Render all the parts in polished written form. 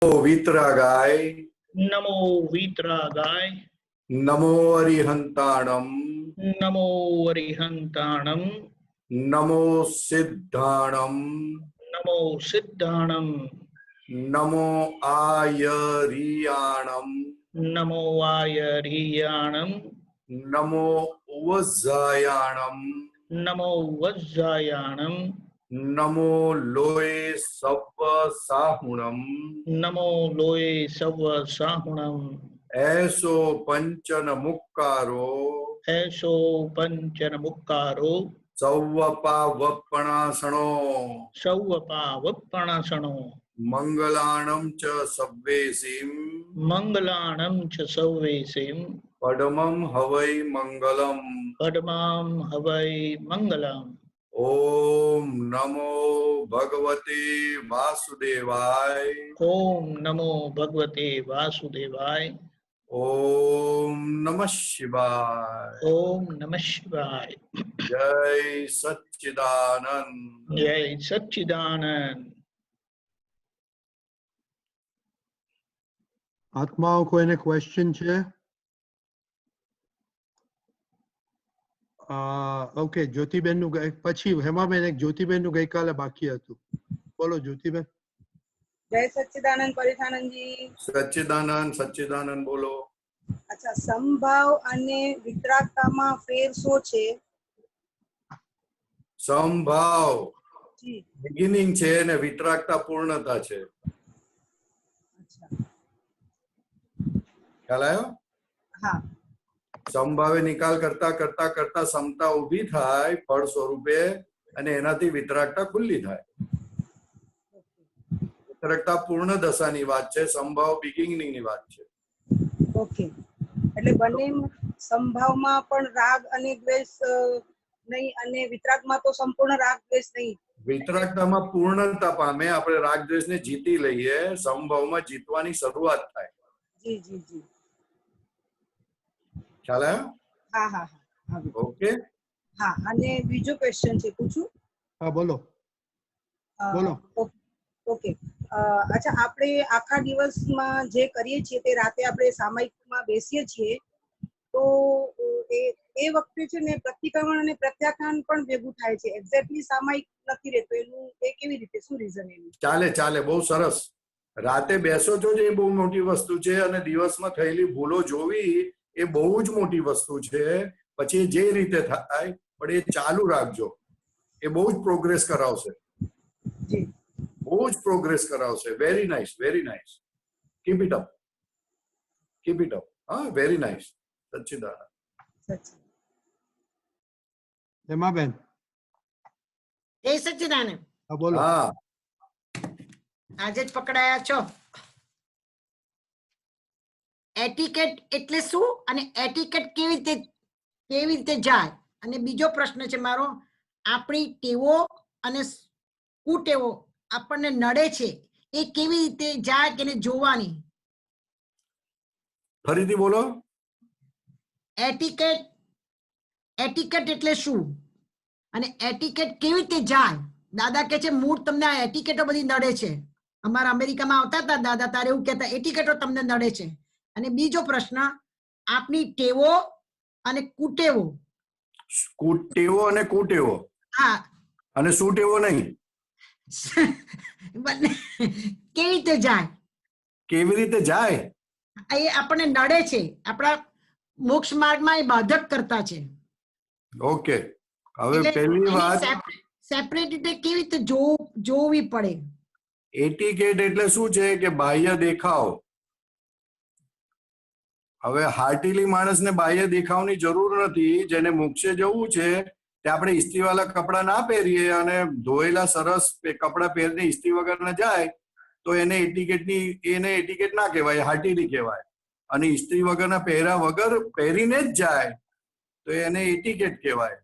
वीतरागाय नमो वीतरागाय नमो अरिहंताणम नमो अरिहंताणम नमो सिद्धाणम नमो सिद्धाणम नमो आयरियाणम नमो आयरियाणम नमो वज्जायाणम नमो वज्जायाणम नमो लोये सव्व साहुणम नमो लोये सव साहुणम ऐसो पंचन मुक्कारो ऐसो पंचन मुक्कारो सौवपा वपणासणो सौवपा वप्पणासणो मंगलाणं च सव्वेसिं मंगलाणं च सव्वेसिं पद्मं हवै मंगलम् पद्मां हवै मंगलम्। ओम नमो भगवते वासुदेवाय ओम नमो भगवते वासुदेवाय। ओम नमः शिवाय। ओम नमः शिवाय। जय सच्चिदानंद। जय सच्चिदानंद। આત્માઓ કોઈને ક્વેશ્ચન છે? ઓકે, જ્યોતિબેન નું પછી હેમાબેન એક જ્યોતિબેન નું ગઈકાલે બાકી હતું. બોલો જ્યોતિબેન. જય સચ્ચિદાનંદ પરિથાનંદજી। સચ્ચિદાનંદ સચ્ચિદાનંદ બોલો। અચ્છા, સમભાવ અને વિતરાગતામાં ફેર શું છે? સમભાવ જી બિગિનિંગ છે અને વિતરાગતા પૂર્ણતા છે। અચ્છા, ખ્યાલ આવ્યો? હા સમભાવે નિકાલ કરતા કરતા કરતા સમતા ઊભી થાય ફળ સ્વરૂપે અને એનાથી વિતરાગતા ખુલ્લી થાય। વિતરાગતા પૂર્ણ દશાની વાત છે, સમભાવ બિગિનિંગની વાત છે। ઓકે, એટલે બંને સમભાવમાં પણ રાગ અને દ્વેષ નહીં અને વિતરાગમાં તો સંપૂર્ણ રાગ દ્વેષ નહીં। વિતરાગતામાં પૂર્ણતા પામે, આપણે રાગ દ્વેષને જીતી લઈએ, સમભાવમાં જીતવાની શરૂઆત થાય। જી જી જી, ખ્યાલ આવ્યો? હા હા હા, ઓકે, હા। અને બીજો ક્વેશ્ચન છે, પૂછું? હા બોલો બોલો। ઓકે, અચ્છા, આપણે આખા દિવસમાં જે કરીએ છીએ તે રાતે આપણે સામાયિકમાં બેસીએ છીએ તો એ વખતે છે ને પ્રતિક્રમણ અને પ્રત્યાખ્યાન પણ ભેગું થાય છે, એક્ઝેક્ટલી સામાયિક નથી રહેતો, એનું એ કેવી રીતે, શું રીઝન એનું? ચાલે ચાલે, બહુ સરસ। રાતે બેસો છો એ બહુ મોટી વસ્તુ છે અને દિવસમાં થયેલી ભૂલો જોવી એ બહુ જ મોટી વસ્તુ છે। પછી જે રીતે થાય પણ એ ચાલુ રાખજો, એ બહુ જ પ્રોગ્રેસ કરાવશે, જી, બહુ જ પ્રોગ્રેસ કરાવશે। Very nice, very nice, keep it up, keep it up. હા, વેરી નાઇસ, સચ્ચિદાનંદ। સચ્ચી। હેમાબેન, જય સચ્ચિદાનંદ। હા બોલો। હા, આજે જ પકડાયા છો। એટિકેટ એટલે શું અને એટિકેટ કેવી રીતે જાય? અને બીજો પ્રશ્ન છે મારો, આપણી ટેવો અને કુટેવો આપણને નડે છે એ કેવી રીતે જાય કે જોવાની? ફરીથી બોલો। એટિકેટ એટલે શું અને એટિકેટ કેવી રીતે જાય? દાદા કે છે મૂળ તમને આ એટિકેટો બધી નડે છે। અમારા અમેરિકામાં આવતા હતા દાદા, તારે એવું કહેતા એટિકેટો તમને નડે છે। અને બીજો પ્રશ્ન, આપની ટેવો અને કુટેવો। ટેવો અને કુટેવો, હા, અને શું ટેવો નહીં, બંને કેવી રીતે જાય? કેવી રીતે જાય? એ આપણને નડે છે, આપણા મોક્ષ માર્ગમાં એ બાધક કરતા છે। ઓકે, હવે એટલે પહેલી એની વાત, સેપરેટ રીતે કેવી રીતે જોવી પડે? એટિકેટ એટલે શું છે કે બાહ્ય દેખાવ। હવે હાર્ટીલી માણસને બાહ્ય દેખાવની જરૂર નથી। જેને મોક્ષે જવું છે તે આપણે ઇસ્ત્રીવાળા કપડા ના પહેરીએ અને ધોયેલા સરસ કપડા પહેરીને ઇસ્ત્રી વગરના જાય તો એને એટિકેટ ના કહેવાય, હાર્ટીલી કહેવાય। અને ઇસ્ત્રી વગરના પહેર્યા વગર પહેરીને જ જાય તો એને એટિકેટ કહેવાય।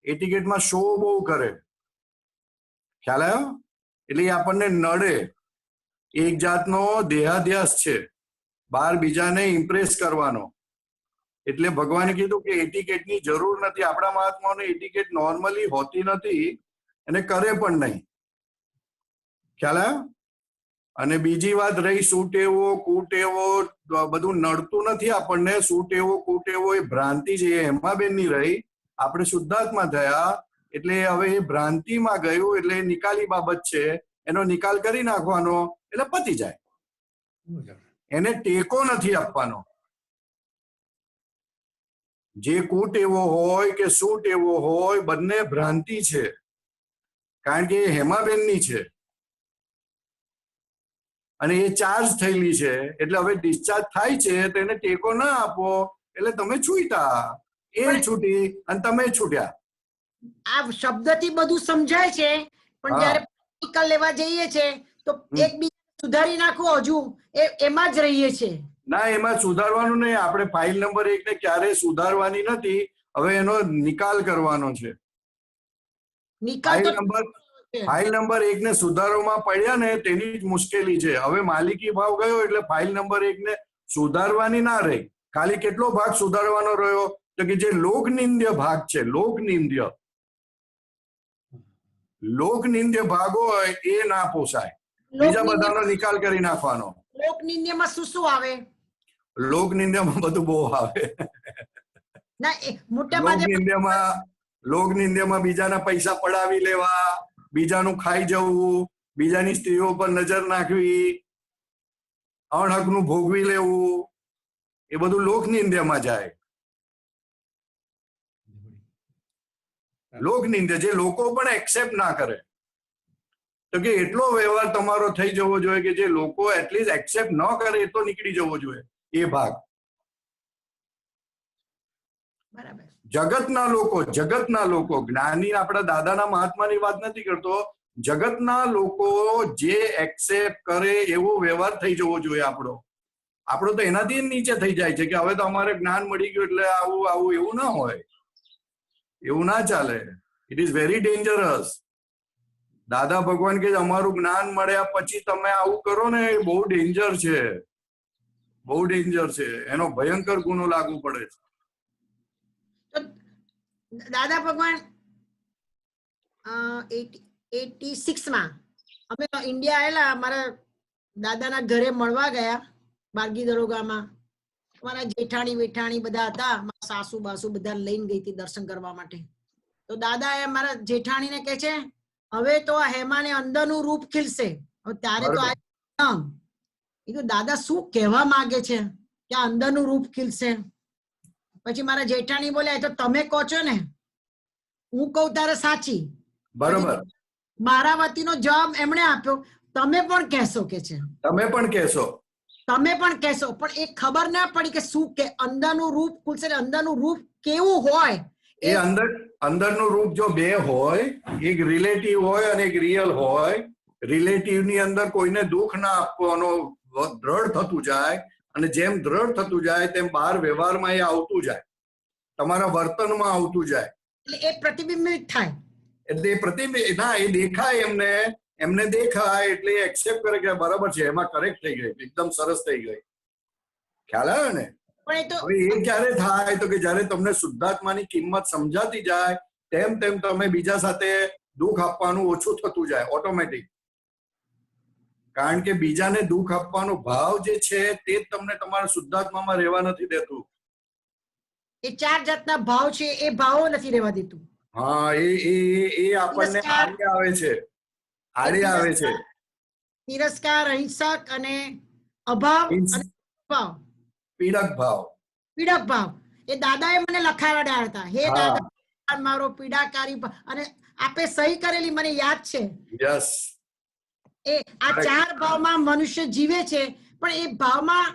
એટિકેટમાં શો બહુ કરે, ખ્યાલ આવ્યો? એટલે એ આપણને નડે, એક જાતનો દેહાધ્યાસ છે, બહાર બીજાને ઇમ્પ્રેસ કરવાનો। એટલે ભગવાને કીધું કે એટિકેટની જરૂર નથી। આપણા મહાત્માઓને એટિકેટ નોર્મલી હોતી નથી અને કરે પણ નહીં, ખ્યાલ આવ્યો? અને બીજી વાત રહી સુટેવો કુટેવો, બધું નડતું નથી આપણને. સુટેવો કુટેવો એ ભ્રાંતિ છે, એ હેમાબેનની રહી. આપણે શુદ્ધાત્મા થયા એટલે હવે એ ભ્રાંતિમાં ગયું, એટલે એ નિકાલી બાબત છે, એનો નિકાલ કરી નાખવાનો એટલે પતી જાય. એને ટેકો નથી આપવાનો. જે કુટેવો હોય કે સુટેવો હોય, બંને ભ્રાંતિ છે, કારણ કે એ હેમાબેનની છે અને એ ચાર્જ થયેલી છે. એટલે હવે ડિસ્ચાર્જ થાય છે તો એને ટેકો ના આપો એટલે તમે છૂટા, એ છૂટી અને તમે છૂટ્યા. આ શબ્દથી બધું સમજાય છે, પણ હા. જયારે પ્રેક્ટિકલ લેવા જઈએ છે તો એકબીજા સુધારી નાખો, હજુ એમાં જ રહીએ છે. ના, એમાં સુધારવાનું નહીં. આપણે ફાઇલ નંબર 1 ને ક્યારેય સુધારવાની નથી. હવે એનો નિકાલ કરવાનો છે. નિકાલ તો ફાઇલ નંબર 1 ને સુધારવામાં પડ્યા ને તેની જ મુશ્કેલી છે. હવે માલિકી ભાવ ગયો એટલે ફાઇલ નંબર 1 ને સુધારવાની ના રહી. ખાલી કેટલો ભાગ સુધારવાનો રહ્યો તો કે જે લોકનિંદ્ય ભાગ છે, લોકનિંદ્ય ભાગ હોય એ ના પોસાય. બીજા બધાનો નિકાલ કરી નાખવાનો. લોકનિંદ્યમાં શું શું આવે? લોકનિંદ્યમાં બધું બહુ આવે. ના, મોટા ભાગે લોકનિંદ્યમાં બીજાના પૈસા પડાવી લેવા, બીજાનું ખાઈ જવું, બીજાની સ્ત્રીઓ પર નજર નાખવી, અણહકનું ભોગવી લેવું, એ બધું લોકનિંદ્યમાં જાય. લોકનિંદ્ય જે લોકો પણ એક્સેપ્ટ ના કરે. તો કે એટલો વ્યવહાર તમારો થઈ જવો જોઈએ કે જે લોકો એટલીસ્ટ એક્સેપ્ટ ન કરે એ તો નીકળી જવો જોઈએ એ ભાગ. બરાબર. જગતના લોકો જ્ઞાની, આપણા દાદાના મહાત્માની વાત નથી કરતો. જગતના લોકો જે એક્સેપ્ટ કરે એવો વ્યવહાર થઈ જવો જોઈએ આપણો તો એનાથી નીચે થઈ જાય છે કે હવે તો અમારે જ્ઞાન મળી ગયું એટલે આવું એવું ના હોય, એવું ના ચાલે. It is very dangerous. દાદા ભગવાન કે અમારું જ્ઞાન મળ્યા પછી તમે આવું કરો ને, એ બહુ ડેન્જર છે, બહુ ડેન્જર છે. એનો ભયંકર ગુનો લાગુ પડે છે. દાદા ભગવાન 86માં અમે ઇન્ડિયા આવેલા, અમારા દાદાના ઘરે મળવા ગયા બારગી દરોગામાં. મારા જેઠાણી વેઠાણી બધા હતા, મારા સાસુ બાસુ બધા લઈને ગઈ હતી દર્શન કરવા માટે. તો દાદા એ મારા જેઠાણીને કહે છે, હવે તો આ હેમાને અંદરનું રૂપ ખીલશે. હવે ત્યારે તો દાદા શું કહેવા માંગે છે કે આ અંદરનું રૂપ ખીલશે? પછી મારા જેઠાણી બોલ્યા, તો તમે કહો છો ને, હું કહું ત્યારે સાચી. બરોબર. મારા વતીનો જવાબ એમણે આપ્યો, તમે પણ કહેશો કે છે, તમે પણ કહેશો, પણ એ ખબર ના પડી કે શું કે અંદરનું રૂપ ખુલશે. અંદરનું રૂપ કેવું હોય? એ અંદરનું રૂપ જો બે હોય, એક રિલેટિવ હોય અને એક રિયલ હોય. રિલેટિવ ની અંદર કોઈને દુઃખ ના આપવાનો દ્રઢ થતું જાય, અને જેમ દ્રઢ થતું જાય તેમ બહાર વ્યવહારમાં એ આવતું જાય, તમારા વર્તનમાં આવતું જાય. એટલે એ પ્રતિબિંબિત થાય. એટલે એ દેખાય, એમને દેખાય એટલે એક્સેપ્ટ કરે કે બરાબર છે, એમાં કરેક્ટ થઈ ગઈ, એકદમ સરસ થઈ ગઈ. ખ્યાલ આવ્યો ને? હવે એ ક્યારે થાય તો કે જયારે તમને શુદ્ધાત્માની કિંમત સમજાતી જાય તેમ તેમ તમે બીજા સાથે દુઃખ આપવાનું ઓછું થતું જાય ઓટોમેટિક. કારણ કે બીજાને દુઃખ આપવાનો ભાવ જે છે તે જ તમને તમારા શુદ્ધાત્મામાં રહેવા નથી દેતું. એ 4 જાતના ભાવ છે, એ ભાવો નથી રહેવા દેતું. હા, એ આપણને આડે આવે છે. તિરસ્કાર, અહિંસક અને અભાવ અને પીડક ભાવ. એ દાદાએ મને લખાવડાયા હતા, હે દાદા મારો પીડાકારી. અને આપે સહી કરેલી મને યાદ છે. યસ. એ આ 4 ભાવમાં મનુષ્ય જીવે છે, પણ એ ભાવમાં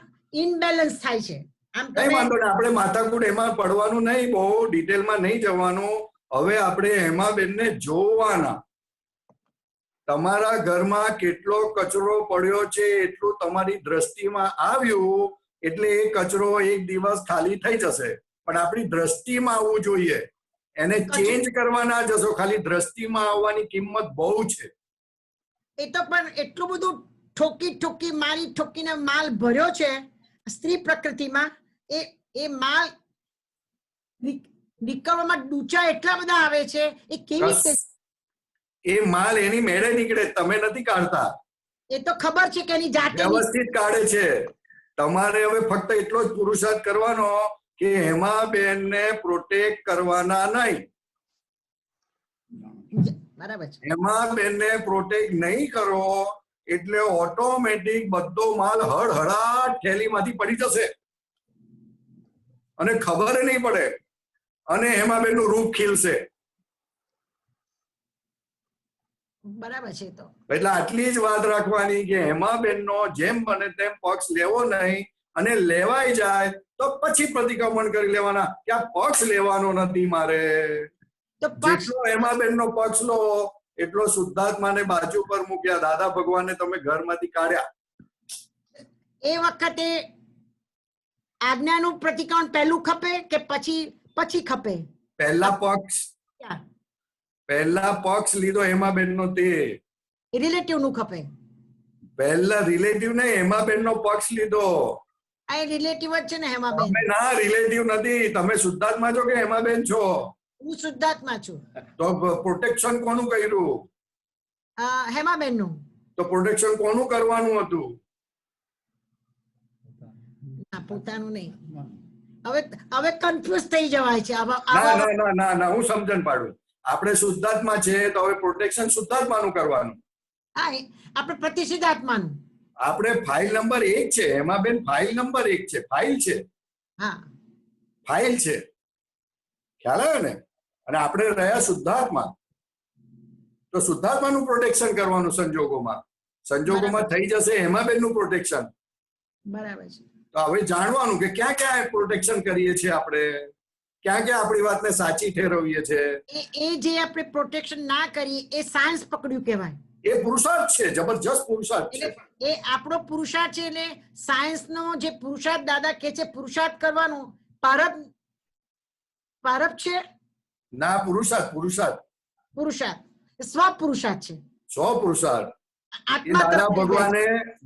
ઇનબેલેન્સ થાય છે. કઈ વાંધો નહીં, આપણે માથાકૂટ એમાં પડવાનું નહીં, બહુ ડિટેલમાં નહીં જવાનું. હવે આપણે હેમાબેનને જોવાના. તમારા ઘરમાં કેટલો કચરો પડ્યો છે એટલું તમારી દ્રષ્ટિમાં આવ્યું એટલે એ કચરો એક દિવસ ખાલી થઈ જશે, પણ આપણી દ્રષ્ટિમાં આવવું જોઈએ. એને ચેન્જ કરવા ના જશો, ખાલી દ્રષ્ટિમાં આવવાની કિંમત બહુ છે. એ તો પણ એટલું બધું ઠોકી મારી ઠોકીને માલ ભર્યો છે સ્ત્રી પ્રકૃતિમાં. એ માલ નીકળવામાં ડૂચા એટલા બધા આવે છે, એ કેવી રીતે? એ માલ એની મેળે નીકળે, તમે નથી કાઢતા. એ તો ખબર છે કે એની જાતે વ્યવસ્થિત કાઢે છે. તમારે હવે ફક્ત એટલો જ પુરુષાર્થ કરવાનો કે હેમાબેનને પ્રોટેક્ટ કરવાના નહીં. બરાબર છે. હેમાબેનને પ્રોટેક્ટ નહીં કરો એટલે ઓટોમેટિક બધો માલ હળહળાટ થેલીમાંથી પડી જશે અને ખબર નહીં પડે અને હેમાબેનનું રૂપ ખીલશે. બરાબર છે. તો એટલે આટલી જ વાત રાખવાની કે હેમાબેનનો જેમ બને તેમ પક્ષ લેવો નહીં, અને લેવાઈ જાય તો પછી પ્રતિક્રમણ કરી લેવાના કે આ પક્ષ લેવાનો નથી મારે. તો પક્ષ જેટલો હેમાબેનનો પક્ષ લો એટલો શુદ્ધાત્માને બાજુ પર મૂક્યા, દાદા ભગવાનને તમે ઘરમાંથી કાઢ્યા. એ વખતે આજ્ઞાનું પ્રતિક્રમણ પહેલું ખપે કે પછી ખપે? પહેલા પક્ષ લીધો હેમાબેનનો, તે રિલેટિવ નું ખપે. પહેલા રિલેટિવ ને હેમાબેનનો પક્ષ લીધો. આ રિલેટિવ જ છે ને હેમાબેન? તમે ના, રિલેટિવ નથી. તમે શુદ્ધાત્મા છો કે હેમાબેન છો? હું શુદ્ધાત્મા છું. તો પ્રોટેક્શન કોનું કર્યું? હેમાબેન નું. તો પ્રોટેક્શન કોનું કરવાનું હતું? પોતાનું નહીં. હવે કન્ફ્યુઝ થઈ જવાય છે. ના, હું સમજણ પાડું. આપણે શુદ્ધાત્મા છે તો હવે પ્રોટેક્શન શુદ્ધાત્માનું કરવાનું. હા, આપણે પ્રતિસિદ્ધાત્માનું. આપણે ફાઇલ નંબર 1 છે હેમાબેન, ફાઇલ નંબર 1 છે. ફાઇલ છે. હા, ફાઇલ છે. ખ્યાલ આવ્યો ને? અને આપણે રહ્યા શુદ્ધાત્મા, તો શુદ્ધાત્માનું પ્રોટેક્શન કરવાનું. સંજોગોમાં થઈ જશે હેમાબેનનું પ્રોટેક્શન. બરાબર છે. તો હવે જાણવાનું કે ક્યાં ક્યાં પ્રોટેક્શન કરીએ છીએ આપણે, ક્યાં ક્યાં આપણી વાતને સાચી ઠેરવીએ છીએ. એ જે આપણે પ્રોટેક્શન ના કરીએ એ સાયન્સ પકડ્યું કહેવાય. એ પુરુષાર્થ છે, જબરજસ્ત પુરુષાર્થ છે. એ આપણો પુરુષાર્થ છે. એટલે સાયન્સ નો જે પુરુષાર્થ દાદા કે છે પુરુષાર્થ કરવાનું, પારબ છે ના, પુરુષાર્થ સ્વ પુરુષાર્થ છે. પુરુષાર્થ.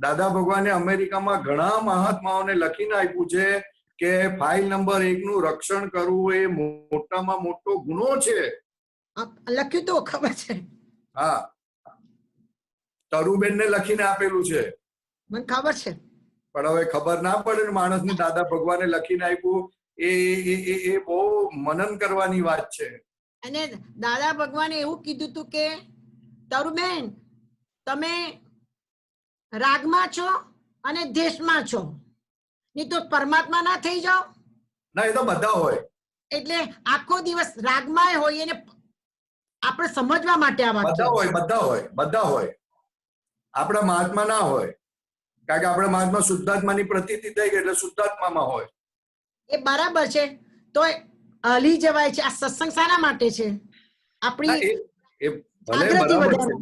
દાદા ભગવાને અમેરિકામાં ઘણા મહાત્માઓને લખીને આપ્યું છે કે ફાઇલ નંબર 1 નું રક્ષણ કરવું એ મોટામાં મોટો ગુનો છે. લખ્યું તો ખબર છે. હા, તરુબેનને લખીને આપેલું છે. મને ખબર છે. પણ હવે ખબર ના પડે ને માણસને દાદા ભગવાને લખીને આપ્યું, એ બહુ મનન કરવાની વાત છે. અને દાદા ભગવાને એવું કીધું હતું કે તરુબેન, તમે રાગમાં છો અને દેશમાં છો, નહીં તો પરમાત્મા ના થઈ જાઓ. ના, એ તો બધા હોય. એટલે આખો દિવસ રાગમાં હોય એને આપણે સમજવા માટે આ વાત બધા હોય. આપણા મહાત્મા ના હોય, કારણ કે આપણા મહાત્મા શુદ્ધાત્માની પ્રતીતિ થઈ ગઈ એટલે શુદ્ધાત્મામાં હોય. એ બરાબર છે. તો હલી જવાય છે. આ સત્સંગ શાના માટે છે? આપણી જાગૃતિ વધારવા,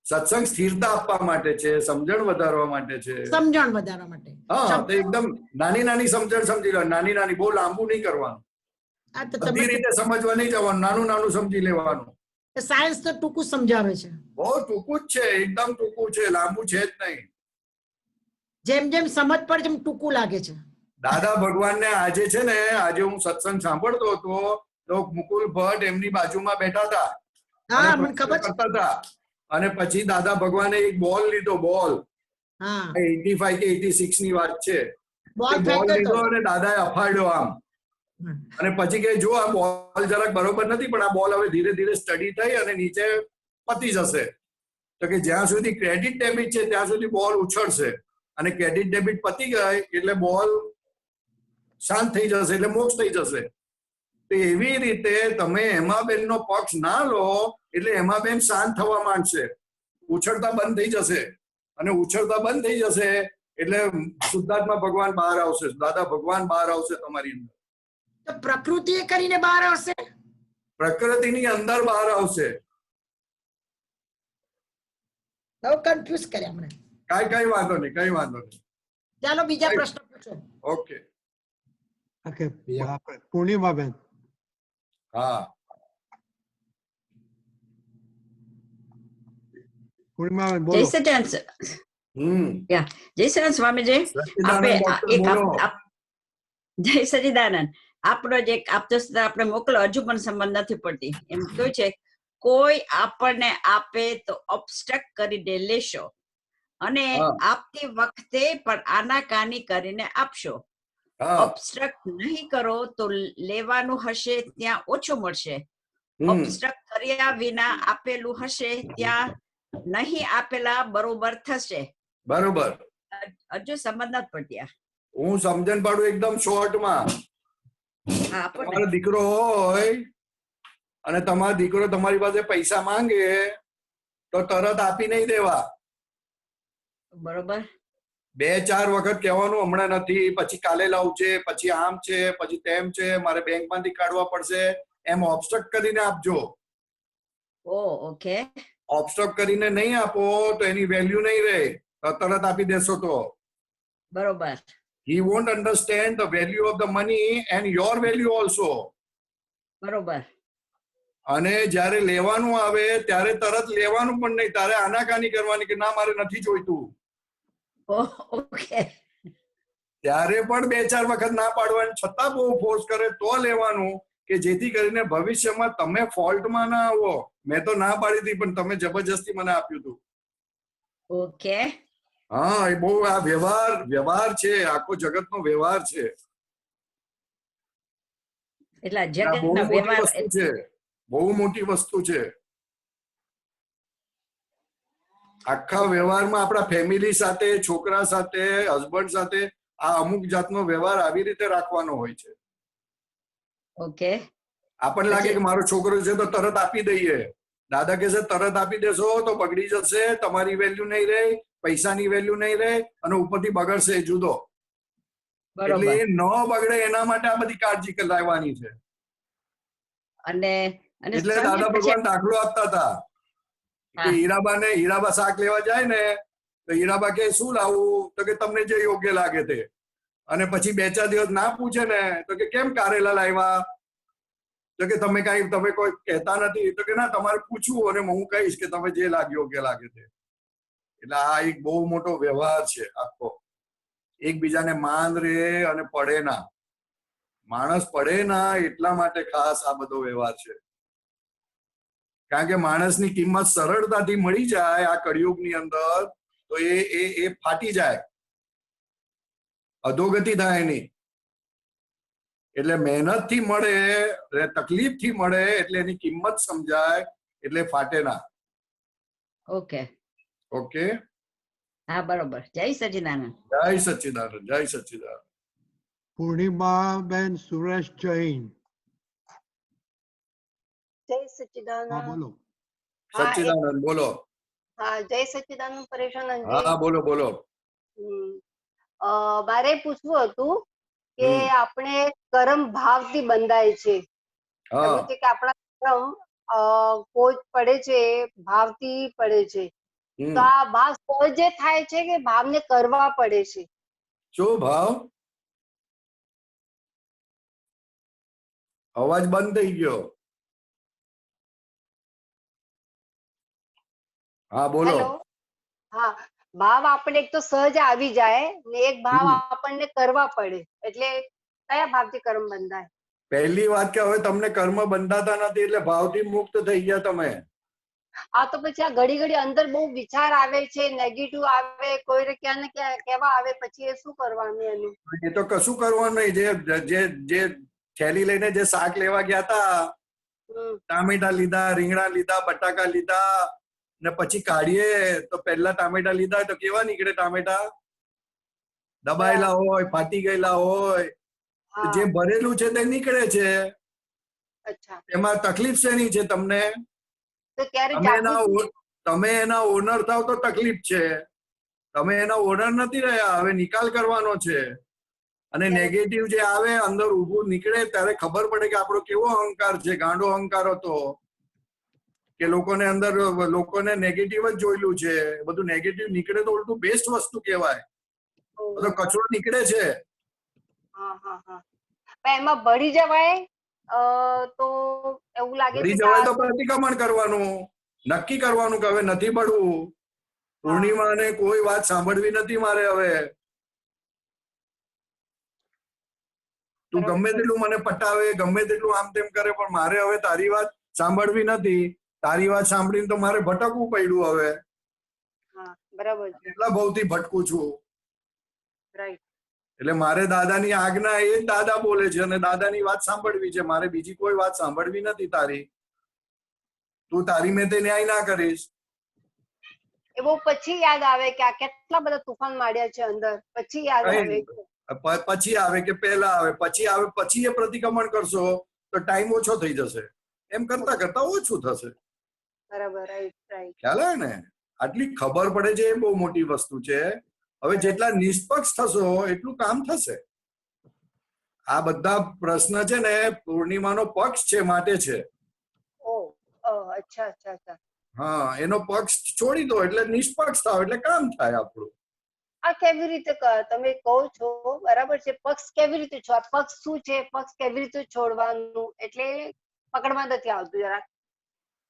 સત્સંગ સ્થિરતા આપવા માટે છે, સમજણ વધારવા માટે છે. હા, તો એકદમ નાની નાની સમજણ સમજી લો. નાની બહુ લાંબુ નહીં કરવાનું. બધી રીતે સમજવા નહીં જવાનું, નાનું સમજી લેવાનું. સાયન્સ તો ટૂંકું સમજાવે છે. બહુ ટૂંકું જ છે, એકદમ ટૂંકું છે, લાંબુ છે જ નહીં. જેમ સમજ પડે એમ ટૂંકું લાગે છે. દાદા ભગવાનને આજે છે ને, આજે હું સત્સંગ સાંભળતો હતો તો મુકુલ ભટ્ટ એમની બાજુમાં બેઠા હતા. હા, મને ખબર છે. અને પછી દાદા ભગવાને એક બોલ લીધો, બોલ 85 કે 86 ની વાત છે. બોલ લીધો અને દાદાએ અફાડ્યો આમ, અને પછી કે જો આ બોલ જરાક બરોબર નથી, પણ આ બોલ હવે ધીરે ધીરે સ્ટડી થઈ અને નીચે પતી જશે. તો કે જ્યાં સુધી ક્રેડિટ ડેબિટ છે ત્યાં સુધી બોલ ઉછળશે, અને ક્રેડિટ ડેબિટ પતી ગઈ એટલે બોલ શાંત થઈ જશે, એટલે મોક્ષ થઈ જશે. તો એવી રીતે તમે હેમાબેનનો પક્ષ ના લો એટલે હેમાબેન શાંત થવા માંડશે, ઉછળતા બંધ થઈ જશે, અને ઉછળતા બંધ થઈ જશે એટલે શુદ્ધાત્મા ભગવાન બહાર આવશે, દાદા ભગવાન બહાર આવશે તમારી અંદર. તો પ્રકૃતિ કરીને બહાર આવશે, પ્રકૃતિની અંદર બહાર આવશે. કન્ફ્યુઝ કર્યા મને. કઈ વાંધો નહીં. ચાલો બીજા પ્રશ્ન પૂછો. ઓકે. પૂર્ણિમાબેન. હા, પૂર્ણિમાબેન બોલો. જય સચિદાનંદ. જય સચિદાનંદ સ્વામીજી. જય સચિદાનંદ. આપણો જે આપતો આપણે મોકલો, હજુ પણ સંબંધ નથી પડતી. એમ કહ્યું છે, કોઈ આપણને આપે તો ઓબ્સ્ટ્રક્ટ કરીને લેશો, અને હા. આપતી વખતે પણ આનાકાની કરીને આપશો. હા ઓબ્સ્ટ્રક્ટ નહીં કરો તો લેવાનું હશે ત્યાં ઓછું મળશે. ઓબ્સ્ટ્રક્ટ કર્યા વિના આપેલું હશે ત્યાં નહીં આપેલા બરોબર થશે. બરોબર. હજુ સમજ નથી પડતી આ. હું સમજણ પાડું એકદમ શોર્ટમાં. હા, આપો ને. તમારો દીકરો હોય અને તમારો દીકરો તમારી પાસે પૈસા માંગે તો તરત આપી નહીં દેવા. બરોબર. 2-4 વખત કહેવાનું હમણાં નથી, પછી કાલે લાવું છે, પછી આમ છે, પછી તેમ છે, મારે બેંકમાંથી કાઢવા પડશે, એમ ઓબ્સ્ટ્રક્ટ કરીને આપજો. ઓકે. ઓબ્સ્ટ્રક્ટ કરીને નહીં આપો તો એની વેલ્યુ નહીં રહે. તરત આપી દેશો તો બરોબર. he won't understand the value of the money and your value also. બરોબર. અને જ્યારે લેવાનું આવે ત્યારે તરત લેવાનું પણ નહીં, તારે આનાકાની કરવાની કે ના મારે નથી જોઈતું. ઓકે. ત્યારે પણ 2-4 વખત ના પાડવાની, છતાં બહુ ફોર્સ કરે તો લેવાનું, કે જેથી કરીને ભવિષ્યમાં તમે ફોલ્ટમાં ના આવો. મેં તો ના પાડી હતી પણ તમે જબરજસ્તી મને આપ્યું હતું. ઓકે. હા, એ બહુ આ વ્યવહાર છે, આખો જગતનો વ્યવહાર છે. એટલે આ બહુ જગતનો મોટી વ્યવહાર. વસ્તુ છે, બહુ મોટી વસ્તુ છે. આખા વ્યવહારમાં આપણા ફેમિલી સાથે, છોકરા સાથે, હસબન્ડ સાથે આ અમુક જાતનો વ્યવહાર આવી રીતે રાખવાનો હોય છે. ઓકે. આપણને લાગે કે મારો છોકરો છે તો તરત આપી દઈએ. દાદા કહે છે તરત આપી દેશો તો બગડી જશે, તમારી વેલ્યુ નહીં રહે, પૈસાની વેલ્યુ નહીં રહે અને ઉપરથી બગડશે જુદો. એટલે બરોબર. એ ન બગડે એના માટે આ બધી કાળજી લાવવાની છે. અને એટલે સમજણ દાદા પછી- ભગવાન દાખલો આપતા હતા કે હા. હીરાબા શાક લેવા જાય ને તો હીરાબા કે શું લાવું, તો કે તમને જે યોગ્ય લાગે તે. અને પછી 2-4 દિવસ ના પૂછે ને તો કે કેમ કારેલા લાવ્યા, તો કે તમે કોઈ કહેતા નથી, તો કે ના તમારે પૂછવું અને હું કહીશ કે તમે જે યોગ્ય લાગે તે. એટલે આ એક બહુ મોટો વ્યવહાર છે આખો. એકબીજાને માન રે અને પડે ના. માણસ પડે ના એટલા માટે ખાસ આ બધો વ્યવહાર છે. કારણ કે માણસની કિંમત સરળતાથી મળી જાય આ કળિયુગની અંદર તો એ ફાટી જાય, અધોગતિ થાય એની. એટલે મહેનતથી મળે, તકલીફથી મળે એટલે એની કિંમત સમજાય, એટલે ફાટે ના. ઓકે. ઓકે. હા, બરોબર. જય સચિદાનંદ. જય સચ્ચિદાનંદ, જય સચ્ચિદાનંદ. પૂર્ણિમાબેન સુરેશ જૈન. જય હા સચ્ચિદાનંદ. બોલો. સચ્ચિદાનંદ બોલો. હા, જય સચ્ચિદાનંદ પરેશાનંદજી. હા બોલો. મારે પૂછવું હતું કે હમ. આપણે કર્મ ભાવથી બંધાય છે. હા એવું છે કે આપણા કર્મ કોઈ પડે છે ભાવથી પડે છે. હમ. તો આ ભાવ સહજે થાય છે કે ભાવને કરવા પડે છે? શું ભાવ? અવાજ બંધ થઈ ગયો. હા બોલો. હેલો. હા, ભાવ આપણે એક તો સહજ આવી જાય ને એક ભાવ આપણને કરવા પડે, એટલે કયા ભાવથી કર્મ બંધાય? પહેલી વાત કે હવે તમને કર્મ બંધાતા નથી એટલે ભાવથી મુક્ત થઈ ગયા તમે. આ તો પછી આ ઘડી ઘડી અંદર બહુ વિચાર આવે છે, નેગેટિવ આવે, કોઈ ક્યાં ને ક્યાં કેવા આવે, પછી એ શું કરવાનું એનું? એ તો કશું કરવાનું નહીં. જે થેલી લઈને જે શાક લેવા ગયા હતા, ટામેટા લીધા, રીંગણા લીધા, બટાકા લીધા ને પછી કાઢીએ તો પહેલા ટામેટા લીધા તો કેવા નીકળે ટામેટા? દબાયેલા હોય, ફાટી ગયેલા હોય. જે ભરેલું છે તે નીકળે છે. અચ્છા. એમાં તકલીફ શેની છે તમને? તો ત્યારે તમે એના ઓનર થાવ તો તકલીફ છે. તમે એના ઓનર નથી રહ્યા, હવે નિકાલ કરવાનો છે. અને નેગેટિવ જે આવે અંદર ઉભું નીકળે ત્યારે ખબર પડે કે આપણો કેવો અહંકાર છે, ગાંડો અહંકાર હતો કે લોકોને નેગેટિવ જ જોયેલું છે. બધું નેગેટિવ નીકળે તો ઉલટું બેસ્ટ વસ્તુ કહેવાય. બધો કચરો નીકળે છે. એમાં ભળી જવાય તો એવું લાગે છે ભળી જવાય તો પ્રતિક્રમણ કરવાનું, નક્કી કરવાનું કે હવે નથી ભળવું. પૂર્ણિમાને કોઈ વાત સાંભળવી નથી મારે હવે. તું ગમે તેટલું મને પટાવે, ગમે તેટલું આમ તેમ કરે, પણ મારે હવે તારી વાત સાંભળવી નથી. તારી વાત સાંભળીને તો મારે ભટકવું પડ્યું હવે. બરાબર છે. કેટલા ભાવથી ભટકું છું. રાઈટ. એટલે મારે દાદાની આજ્ઞા એ જ દાદા બોલે છે અને દાદાની વાત સાંભળવી છે. મારે બીજી કોઈ વાત સાંભળવી નથી તારી. તું તારી મેં તે ન્યાય ના કરીશ. એ બહુ પછી યાદ આવે કે આ કેટલા બધા તુફાન માંડ્યા છે અંદર, પછી યાદ કઈ આવે. નહીં. પછી આવે કે પહેલા આવે, પછી આવે પછી એ પ્રતિક્રમણ કરશો તો ટાઈમ ઓછો થઈ જશે. એમ કરતા કરતા ઓછું થશે. બરાબર. Right right. ખ્યાલ આવે ને? આટલી ખબર પડે છે એ બહુ મોટી વસ્તુ છે. હવે જેટલા નિષ્પક્ષ થશો એટલું કામ થશે. આ બધા પ્રશ્ન છે ને પૂર્ણિમાનો પક્ષ છે માટે છે. ઓ અચ્છા અચ્છા અચ્છા. હા, એનો પક્ષ છોડી દો એટલે નિષ્પક્ષ થાવ એટલે કામ થાય આપણું. આ કેવી રીતે તમે કહો છો? બરાબર છે. પક્ષ કેવી રીતે છો? આ પક્ષ શું છે? પક્ષ કેવી રીતે છોડવાનું? એટલે પકડમાં નથી આવતું જરા.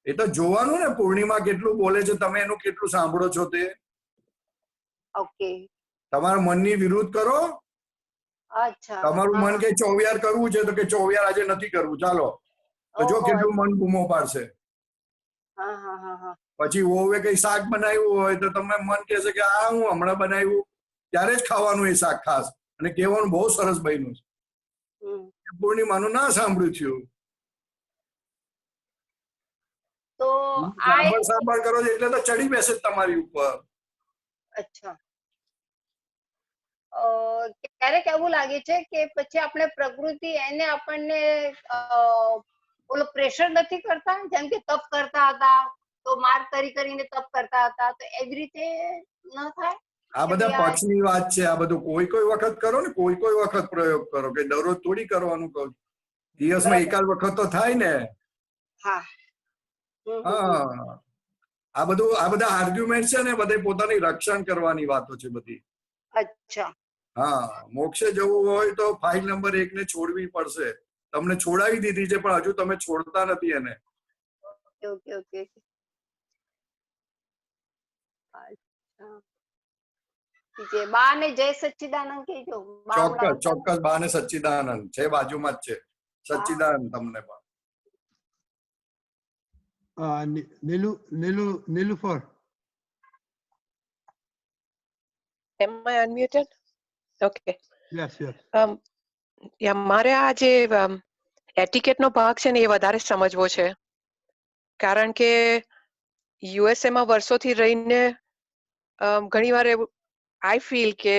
એ તો જોવાનું ને પૂર્ણિમા કેટલું બોલે છે, તમે એનું કેટલું સાંભળો છો તે. ઓકે. તમારા મનની વિરુદ્ધ કરો. અચ્છા. તમારું મન કે ચોવિયાર કરવું છે તો કે ચોવિયાર આજે નથી કરવું, ચાલો. તો જો કેટલું મન બૂમો પાડશે. હા હા હા હા. પછી વહુએ કઈ શાક બનાવ્યું હોય તો તમે મન કહેશે કે આ હું હમણાં બનાવ્યું, ત્યારે જ ખાવાનું એ શાક ખાસ, અને કહેવાનું બહુ સરસ બન્યું છે. પૂર્ણિમાનું ના સાંભળ્યું થયું. તો સાંભળ કરો છો એટલે તો ચડી બેસે તમારી ઉપર. અચ્છા. ક્યારેક એવું લાગે છે કે પછી આપણે પ્રકૃતિ એને આપણને ઓલો પ્રેશર નથી કરતા, જેમ કે તપ કરતા હતા તો માર કરીને તપ કરતા હતા, તો એવી રીતે ન થાય. આ બધા પક્ષની વાત છે. આ બધું કોઈ કોઈ વખત કરો ને, કોઈ કોઈ વખત પ્રયોગ કરો, કે દરરોજ થોડી કરવાનું કહું. દિવસમાં એકાદ વખત તો થાય ને. હા. હા, આ બધા આર્ગ્યુમેન્ટ છે ને બધે પોતાની રક્ષણ કરવાની વાતો છે બધી. અચ્છા. હા, મોક્ષે જવું હોય તો ફાઇલ નંબર 1 ને છોડવી પડશે. તમને છોડાવી દીધી છે પણ હજુ તમે છોડતા નથી એને. Okay okay. અચ્છા. બા ને જય સચ્ચિદાનંદ કહેજો. ચોક્કસ ચોક્કસ. બા ને સચ્ચિદાનંદ છે, બાજુમાં જ છે. સચ્ચિદાનંદ તમને પણ. Nilufer. Am I unmuted? Okay. Yes, yes. મારે આ જે એટિકેટ નો ભાગ છે ને એ વધારે સમજવો છે, કારણ કે યુએસએ માં વર્ષોથી રહીને ઘણી વાર આઈ ફીલ કે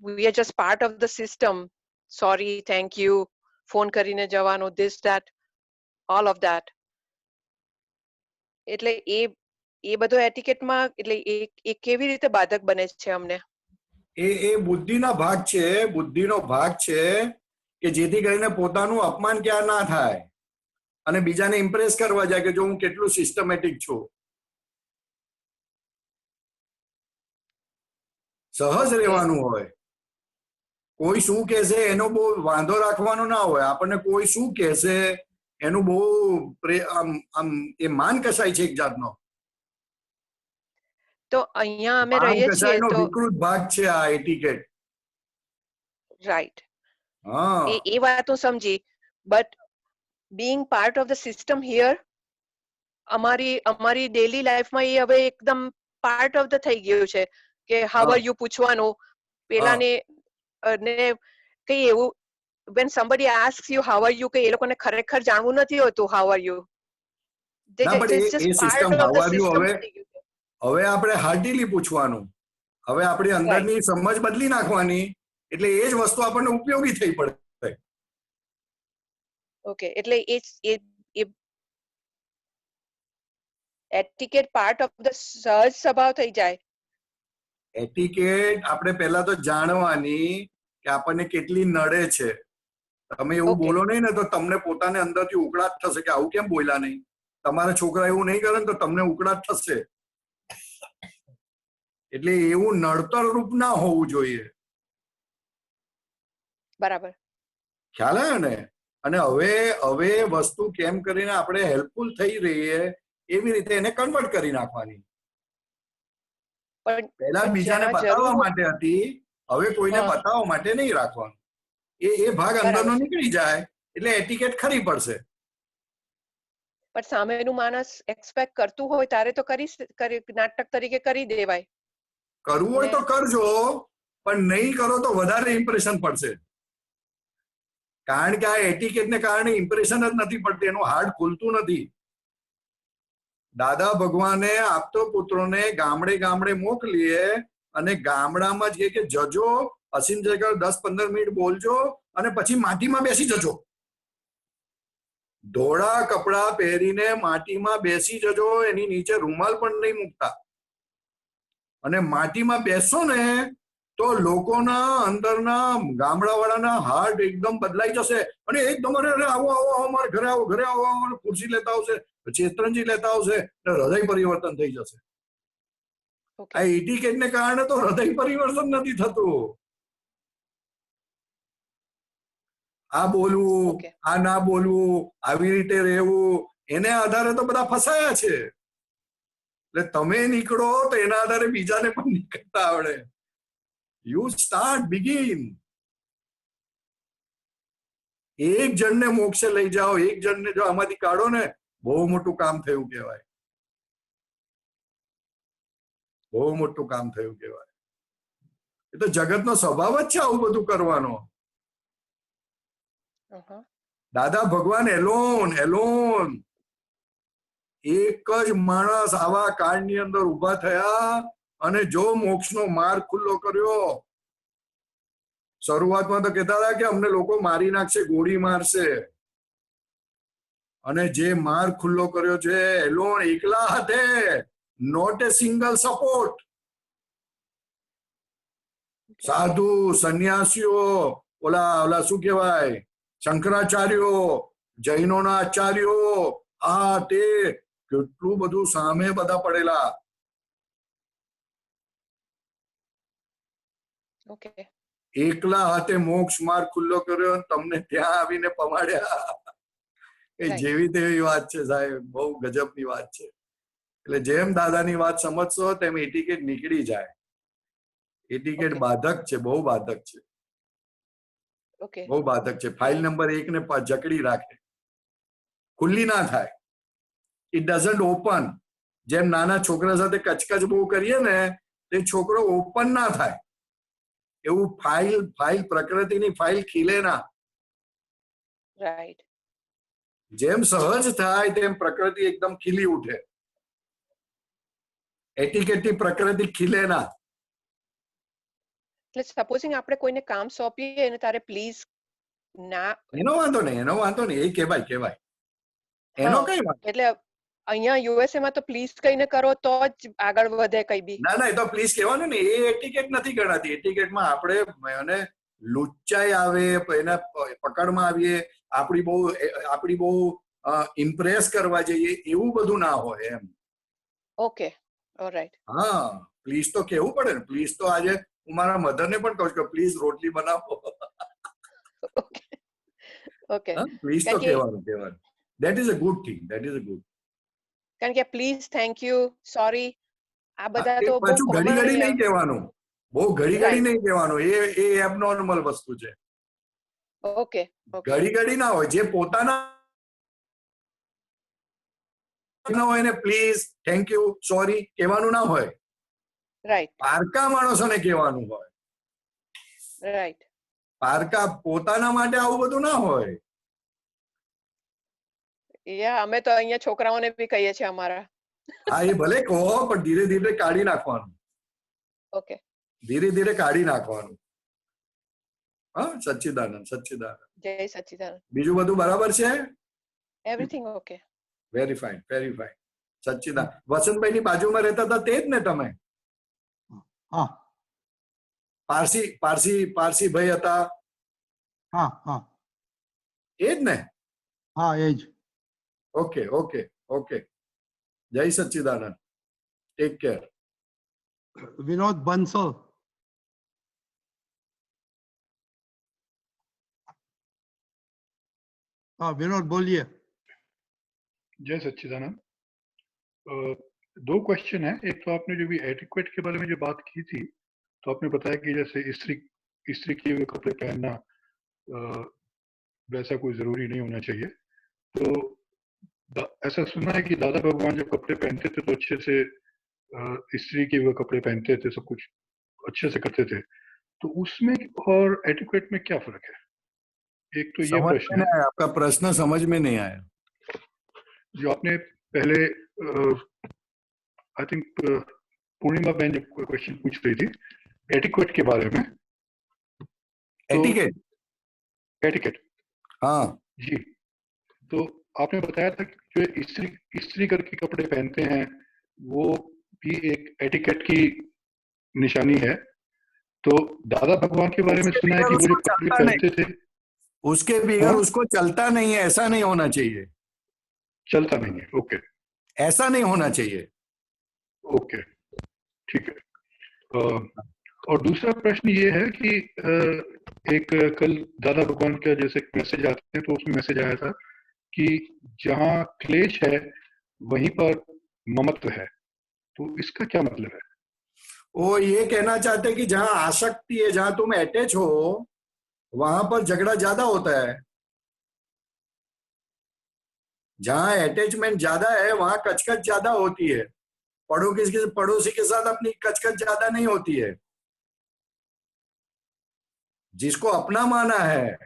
we are just part of the system. Sorry, thank you, phone કરીને જવાનું, this that, all of that. એટલે એ બધો એટિકેટમાં એટલે એ કેવી રીતે બાધક બને છે અમને? એ બુદ્ધિનો ભાગ છે. બુદ્ધિનો ભાગ છે કે જેથી કરીને પોતાનું અપમાન ક્યાં ના થાય અને બીજાને ઇમ્પ્રેસ કરવા જાય કે જો હું કેટલું સિસ્ટમેટિક છું. સહજ રહેવાનું હોય. કોઈ શું કહેશે એનો બહુ વાંધો રાખવાનો ના હોય. આપણને કોઈ શું કહેશે એનું બહુ આમ એ માન કસાય છે એક જાતનો. તો અહીંયા અમે રહીએ છીએ તો વિકૃત ભાગ છે આ એટિકેટ. રાઈટ. હા, એ વાત હું સમજી, but being part of the system here અમારી ડેલી લાઈફમાં એ હવે એકદમ પાર્ટ ઓફ ધ થઈ ગયું છે કે હાઉ આર યુ પૂછવાનું પેલાને ને કઈ એવું when somebody asks you how are you કે એ લોકોને ખરેખર જાણવું નથી હોતું how are you. હવે આપણે હાર્ટીલી પૂછવાનું. હવે આપણી અંદરની સમજ બદલી નાખવાની, એટલે એ જ વસ્તુ આપણને ઉપયોગી થઈ પડે. ઓકે, એટલે એ એટિકેટ પાર્ટ ઓફ ધ સહજ સ્વભાવ થઈ જાય. એટિકેટ આપણે પહેલા તો જાણવાની કે આપણને કેટલી નડે છે. તમે એવું બોલો નહીં ને તો તમને પોતાને અંદરથી ઉકળાટ થશે કે આવું કેમ બોલ્યા નહીં. તમારા છોકરા એવું નહીં કરે ને તો તમને ઉકળાટ થશે. એટલે એવું નડતર રૂપ ના હોવું જોઈએ. બરાબર, ખ્યાલ આવ્યો ને? અને હવે વસ્તુ કેમ કરીને આપણે હેલ્પફુલ થઈ રહીએ એવી રીતે એને કન્વર્ટ કરી નાખવાની. પહેલા બીજાને બતાવવા માટે હતી, હવે કોઈને બતાવવા માટે નહીં રાખવાનું. એ ભાગ અંદરનો નીકળી જાય એટલે એટિકેટ ખરી પડશે. પણ સામેનું માણસ એક્સપેક્ટ કરતું હોય ત્યારે તો નાટક તરીકે કરી દેવાય. કરવું હોય તો કરજો, પણ નહીં કરો તો વધારે ઇમ્પ્રેશન પડશે. કારણ કે આ એટિકેટને કારણે ઇમ્પ્રેશન જ નથી પડતી, એનું હાર્ટ ખુલતું નથી. દાદા ભગવાને આપતો પુત્રોને ગામડે ગામડે મોકલીએ અને ગામડામાં જ કે જજો, અસીમ જગ્યા 10-15 મિનિટ બોલજો અને પછી માટીમાં બેસી જજો. ધોળા કપડા પહેરીને માટીમાં બેસી જજો, એની નીચે રૂમાલ પણ નહીં મૂકતા. અને માટીમાં બેસો ને તો લોકોના અંદરના ગામડાવાળાના હાર્ટ એકદમ બદલાઈ જશે અને એકદમ અરે આવો આવો આવો મારે ઘરે આવો ઘરે આવો આવો ખુરશી લેતા આવશે, ચેતરંજી લેતા આવશે, હૃદય પરિવર્તન થઈ જશે. આ એટિકેટને કારણે તો હૃદય પરિવર્તન નથી થતું. આ બોલવું, આ ના બોલવું, આવી રીતે રહેવું, એને આધારે તો બધા ફસાયા છે. એટલે તમે નીકળો તો એના આધારે બીજાને પણ નીકળતા આવડે. You start, begin. એક જણને મોક્ષે લઈ જાઓ, એક જણને જો આમાંથી કાઢો ને, બહુ મોટું કામ થયું કહેવાય. બહુ મોટું કામ થયું કહેવાય. એ તો જગતનો સ્વભાવ જ છે આવું બધું કરવાનો. દાદા ભગવાન એલોન એલોન એક જ માણસ આવા કાળની અંદર ઉભા થયા અને જો મોક્ષનો માર્ગ ખુલ્લો કર્યો. શરૂઆતમાં તો કહેતા હતા કે અમને લોકો મારી નાખશે, ગોળી મારશે, અને જે માર્ગ ખુલ્લો કર્યો છે એલોન, એકલા હાથે, નોટ એ સિંગલ સપોર્ટ. સાધુ, સંન્યાસીઓ, ઓલા શું કહેવાય, શંકરાચાર્યો, જૈનોના આચાર્યો, આ તે કેટલું બધું સામે બધા પડેલા. એકલા હાથે મોક્ષ માર્ગ ખુલ્લો કર્યો, તમને ત્યાં આવીને પમાડ્યા. એ જેવી તેવી વાત છે સાહેબ, બહુ ગજબની વાત છે. એટલે જેમ દાદાની વાત સમજશો તેમ એટિકેટ નીકળી જાય. એટિકેટ બાધક છે, બહુ બાધક છે, બહુ બાધક છે. ફાઇલ નંબર 1 ને જકડી રાખે, ખુલ્લી ના થાય. It doesn't open. જેમ નાના છોકરા સાથે કચકચ બહુ કરીએ ને, તે છોકરો ઓપન ના થાય. એવું ફાઇલ પ્રકૃતિની ફાઇલ ખીલે ના. જેમ સહજ થાય તેમ પ્રકૃતિ એકદમ ખીલી ઉઠે. એટિકેટથી પ્રકૃતિ ખીલે ના. એટલે સપોઝિંગ આપણે કોઈને કામ સોંપીએ અને તારે પ્લીઝ ના, એનો વાંધો નહીં, એનો વાંધો નહીં, એ કહેવાય. એનો કઈ વાંધો. એટલે અહીંયા યુએસએ માં તો પ્લીઝ કહીને કરો તો જ આગળ વધે કઈ બી. ના, એ તો પ્લીઝ કહેવાનું ને, એ એટિકેટ નથી ગણાતી. એટિકેટમાં આપણે એને લુચ્ચાઈ આવે, એને પકડમાં આવીએ, આપણી બહુ ઇમ્પ્રેસ કરવા જઈએ, એવું બધું ના હોય એમ. Okay, alright. હા, પ્લીઝ તો કહેવું પડે ને. પ્લીઝ તો આજે હું મારા મધરને પણ કહું છું કે પ્લીઝ રોટલી બનાવો. ઓકે, પ્લીઝ તો કહેવાનું. That is a good thing, that is a good. કારણ કે પ્લીઝ, થેન્ક યુ, સોરી, આ બધા તો પાછું ઘડી નહીં કહેવાનું, બહુ ઘડી નહીં કહેવાનું. એ એબનોર્મલ વસ્તુ છે. ઓકે, ઘડી ના હોય. જે પોતાના હોય ને પ્લીઝ, થેન્ક યુ, સોરી કહેવાનું ના હોય. રાઈટ. પારકા માણસોને કહેવાનું હોય. રાઈટ. પારકા પોતાના માટે આવું બધું ના હોય. અમે તો અહીંયા છોકરાઓને બી કહીએ છીએ અમારા. હા, એ ભલે કહો, પણ ધીરે ધીરે કાઢી નાખવાનું. ઓકે, ધીરે ધીરે કાઢી નાખવાનું. હા, સચ્ચિદાનંદ, સચ્ચિદાનંદ. જય સચ્ચિદાનંદ. બીજું બધું બરાબર છે? Everything okay. Very fine, very fine. Sachchidanand. Vasantbhai ની બાજુમાં રહેતા હતા તે જ ને તમે? હા. પારસી ભાઈ હતા? હા હા, એ જ ને? હા, એ જ. Okay okay okay. જય સચ્ચિદાનંદ. Take care. વિનોદ બંસલ. हाँ विनोद बोलिए। जय सच्चिदानंद। 2 क्वेश्चन है। एक तो आपने जो भी एटिक्वेट के बारे में जो बात की थी, तो आपने बताया कि जैसे इस्त्री किए हुए कपड़े पहनना वैसा कोई जरूरी नहीं होना चाहिए। तो ऐसा सुना है कि दादा भगवान जब कपड़े पहनते थे तो अच्छे से इस्त्री किए हुए कपड़े पहनते थे, सब कुछ अच्छे से करते थे, तो उसमें और एटिक्वेट में क्या फर्क है? एक तो ये समझ में प्रश्न है नहीं आया, आपका प्रश्न समझ में नहीं आया। जो आपने पहले आई थिंक पूर्णिमा बहन जब क्वेश्चन पूछ रही थी एटिक्वेट के बारे में, एटिकेट, एटिकेट, हाँ जी, तो आपने बताया था कि जो इस्त्री करके कपड़े पहनते हैं वो भी एक एटिकेट की निशानी है। तो दादा भगवान के बारे में उसके सुना है बगैर कि वो जो उसको कपड़े चलता नहीं, पहनते थे उसके बगैर हाँ? उसको चलता नहीं है, ऐसा नहीं होना चाहिए, चलता नहीं है, ओके ऐसा नहीं होना चाहिए। ओके ठीक है। और दूसरा प्रश्न ये है कि एक कल दादा भगवान का जैसे मैसेज आते हैं तो उसमें मैसेज आया था कि जहाँ क्लेश है वहीं पर ममत्व है, तो इसका क्या मतलब है? वो ये कहना चाहते हैं कि जहां आसक्ति है, जहां तुम अटैच हो, वहां पर झगड़ा ज्यादा होता है। जहां अटैचमेंट ज्यादा है वहां कचकच ज्यादा होती है। पड़ोसी के साथ अपनी कचकच ज्यादा नहीं होती है। जिसको अपना माना है,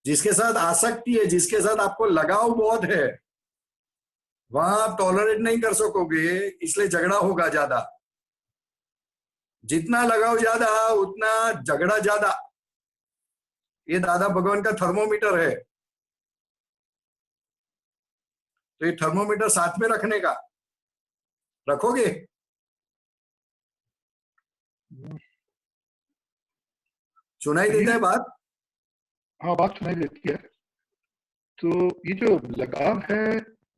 जिसके साथ आसक्ति है, जिसके साथ आपको लगाव बहुत है, वहां आप टॉलरेट नहीं कर सकोगे, इसलिए झगड़ा होगा ज्यादा। जितना लगाव ज्यादा उतना झगड़ा ज्यादा। ये दादा भगवान का थर्मोमीटर है, तो ये थर्मोमीटर साथ में रखने का, रखोगे? सुनाई देता है बात? हाँ बात सुनाई देती है। तो ये जो लगाव है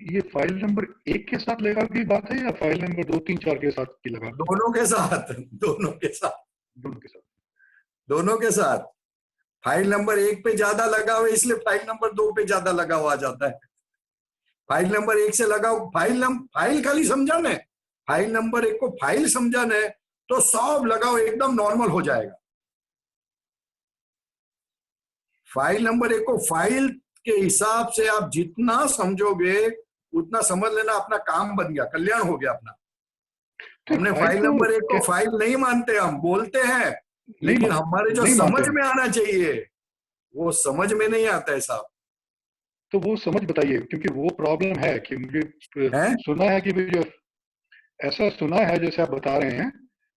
ये फाइल नंबर 1 के साथ लगाव की बात है या फाइल नंबर 2, 3, 4 के साथ की लगाव? दोनों के साथ, दोनों के साथ, दोनों के साथ, दोनों के साथ। फाइल नंबर 1 पे ज्यादा लगाव है, इसलिए फाइल नंबर 2 पे ज्यादा लगाव आ जाता है। फाइल नंबर 1 से लगाव, फाइल खाली समझाने, फाइल नंबर 1 को फाइल समझाने तो सब लगाव एकदम नॉर्मल हो जाएगा। फाइल नंबर 1 को फाइल के हिसाब से आप जितना समझोगे उतना समझ लेना अपना काम बन गया, कल्याण हो गया अपना। हमने फाइल नंबर 1 को फाइल नहीं मानते, हम बोलते हैं, लेकिन हमारे जो समझ में आना चाहिए वो समझ में नहीं आता है साहब। तो वो समझ बताइए, क्योंकि वो प्रॉब्लम है कि मुझे सुना है कि जो ऐसा सुना है जैसे आप बता रहे हैं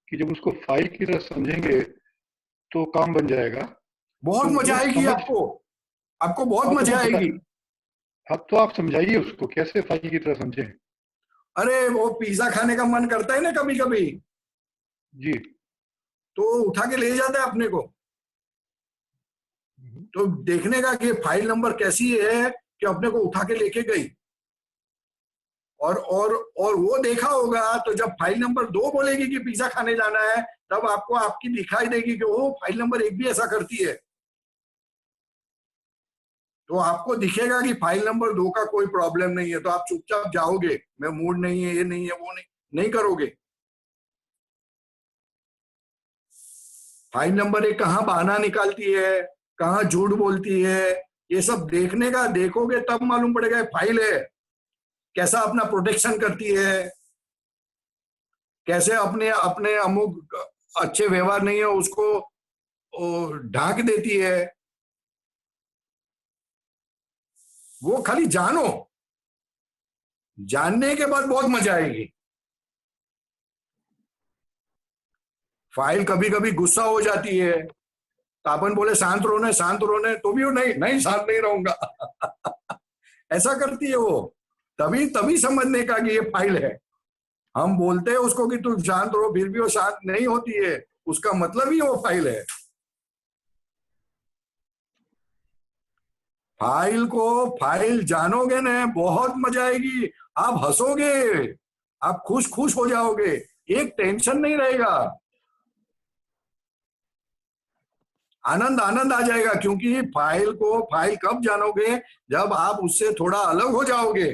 कि जब उसको फाइल की तरह समझेंगे तो काम बन जाएगा। बहुत तो मजा आएगी आपको बहुत मजा आएगी। अब तो आप समझाइए उसको कैसे फाइल की तरह समझें। अरे वो पिज्जा खाने का मन करता है ना कभी कभी, जी, तो उठा के ले जाता है अपने को, तो देखने का कि फाइल नंबर कैसी है कि अपने को उठा के लेके गई। और वो देखा होगा, तो जब फाइल नंबर 2 बोलेगी कि पिज्जा खाने जाना है, तब आपको आपकी दिखाई देगी कि वो फाइल नंबर 1 भी ऐसा करती है। तो आपको दिखेगा कि फाइल नंबर 2 का कोई प्रॉब्लम नहीं है, तो आप चुपचाप जाओगे, मैं मूड नहीं है, ये नहीं है, वो नहीं करोगे। फाइल नंबर 1 कहाँ बहाना निकालती है, कहाँ झूठ बोलती है, ये सब देखने का, देखोगे तब मालूम पड़ेगा फाइल है कैसा अपना प्रोटेक्शन करती है, कैसे अपने अपने अमुक अच्छे व्यवहार नहीं है उसको ढांक देती है। वो खाली जानो, जानने के बाद बहुत मजा आएगी। फाइल कभी कभी गुस्सा हो जाती है, तो अपन बोले शांत रोने, तो भी वो नहीं शांत नहीं रहूंगा ऐसा करती है वो। तभी समझने का कि ये फाइल है। हम बोलते हैं उसको कि तू शांत रहो, फिर भी वो शांत नहीं होती है, उसका मतलब ही वो फाइल है। फाइल जानोगे ना, बहुत मजा आएगी, आप हंसोगे, आप खुश हो जाओगे, एक टेंशन नहीं रहेगा, आनंद आ जाएगा। क्योंकि फाइल कब जानोगे, जब आप उससे थोड़ा अलग हो जाओगे।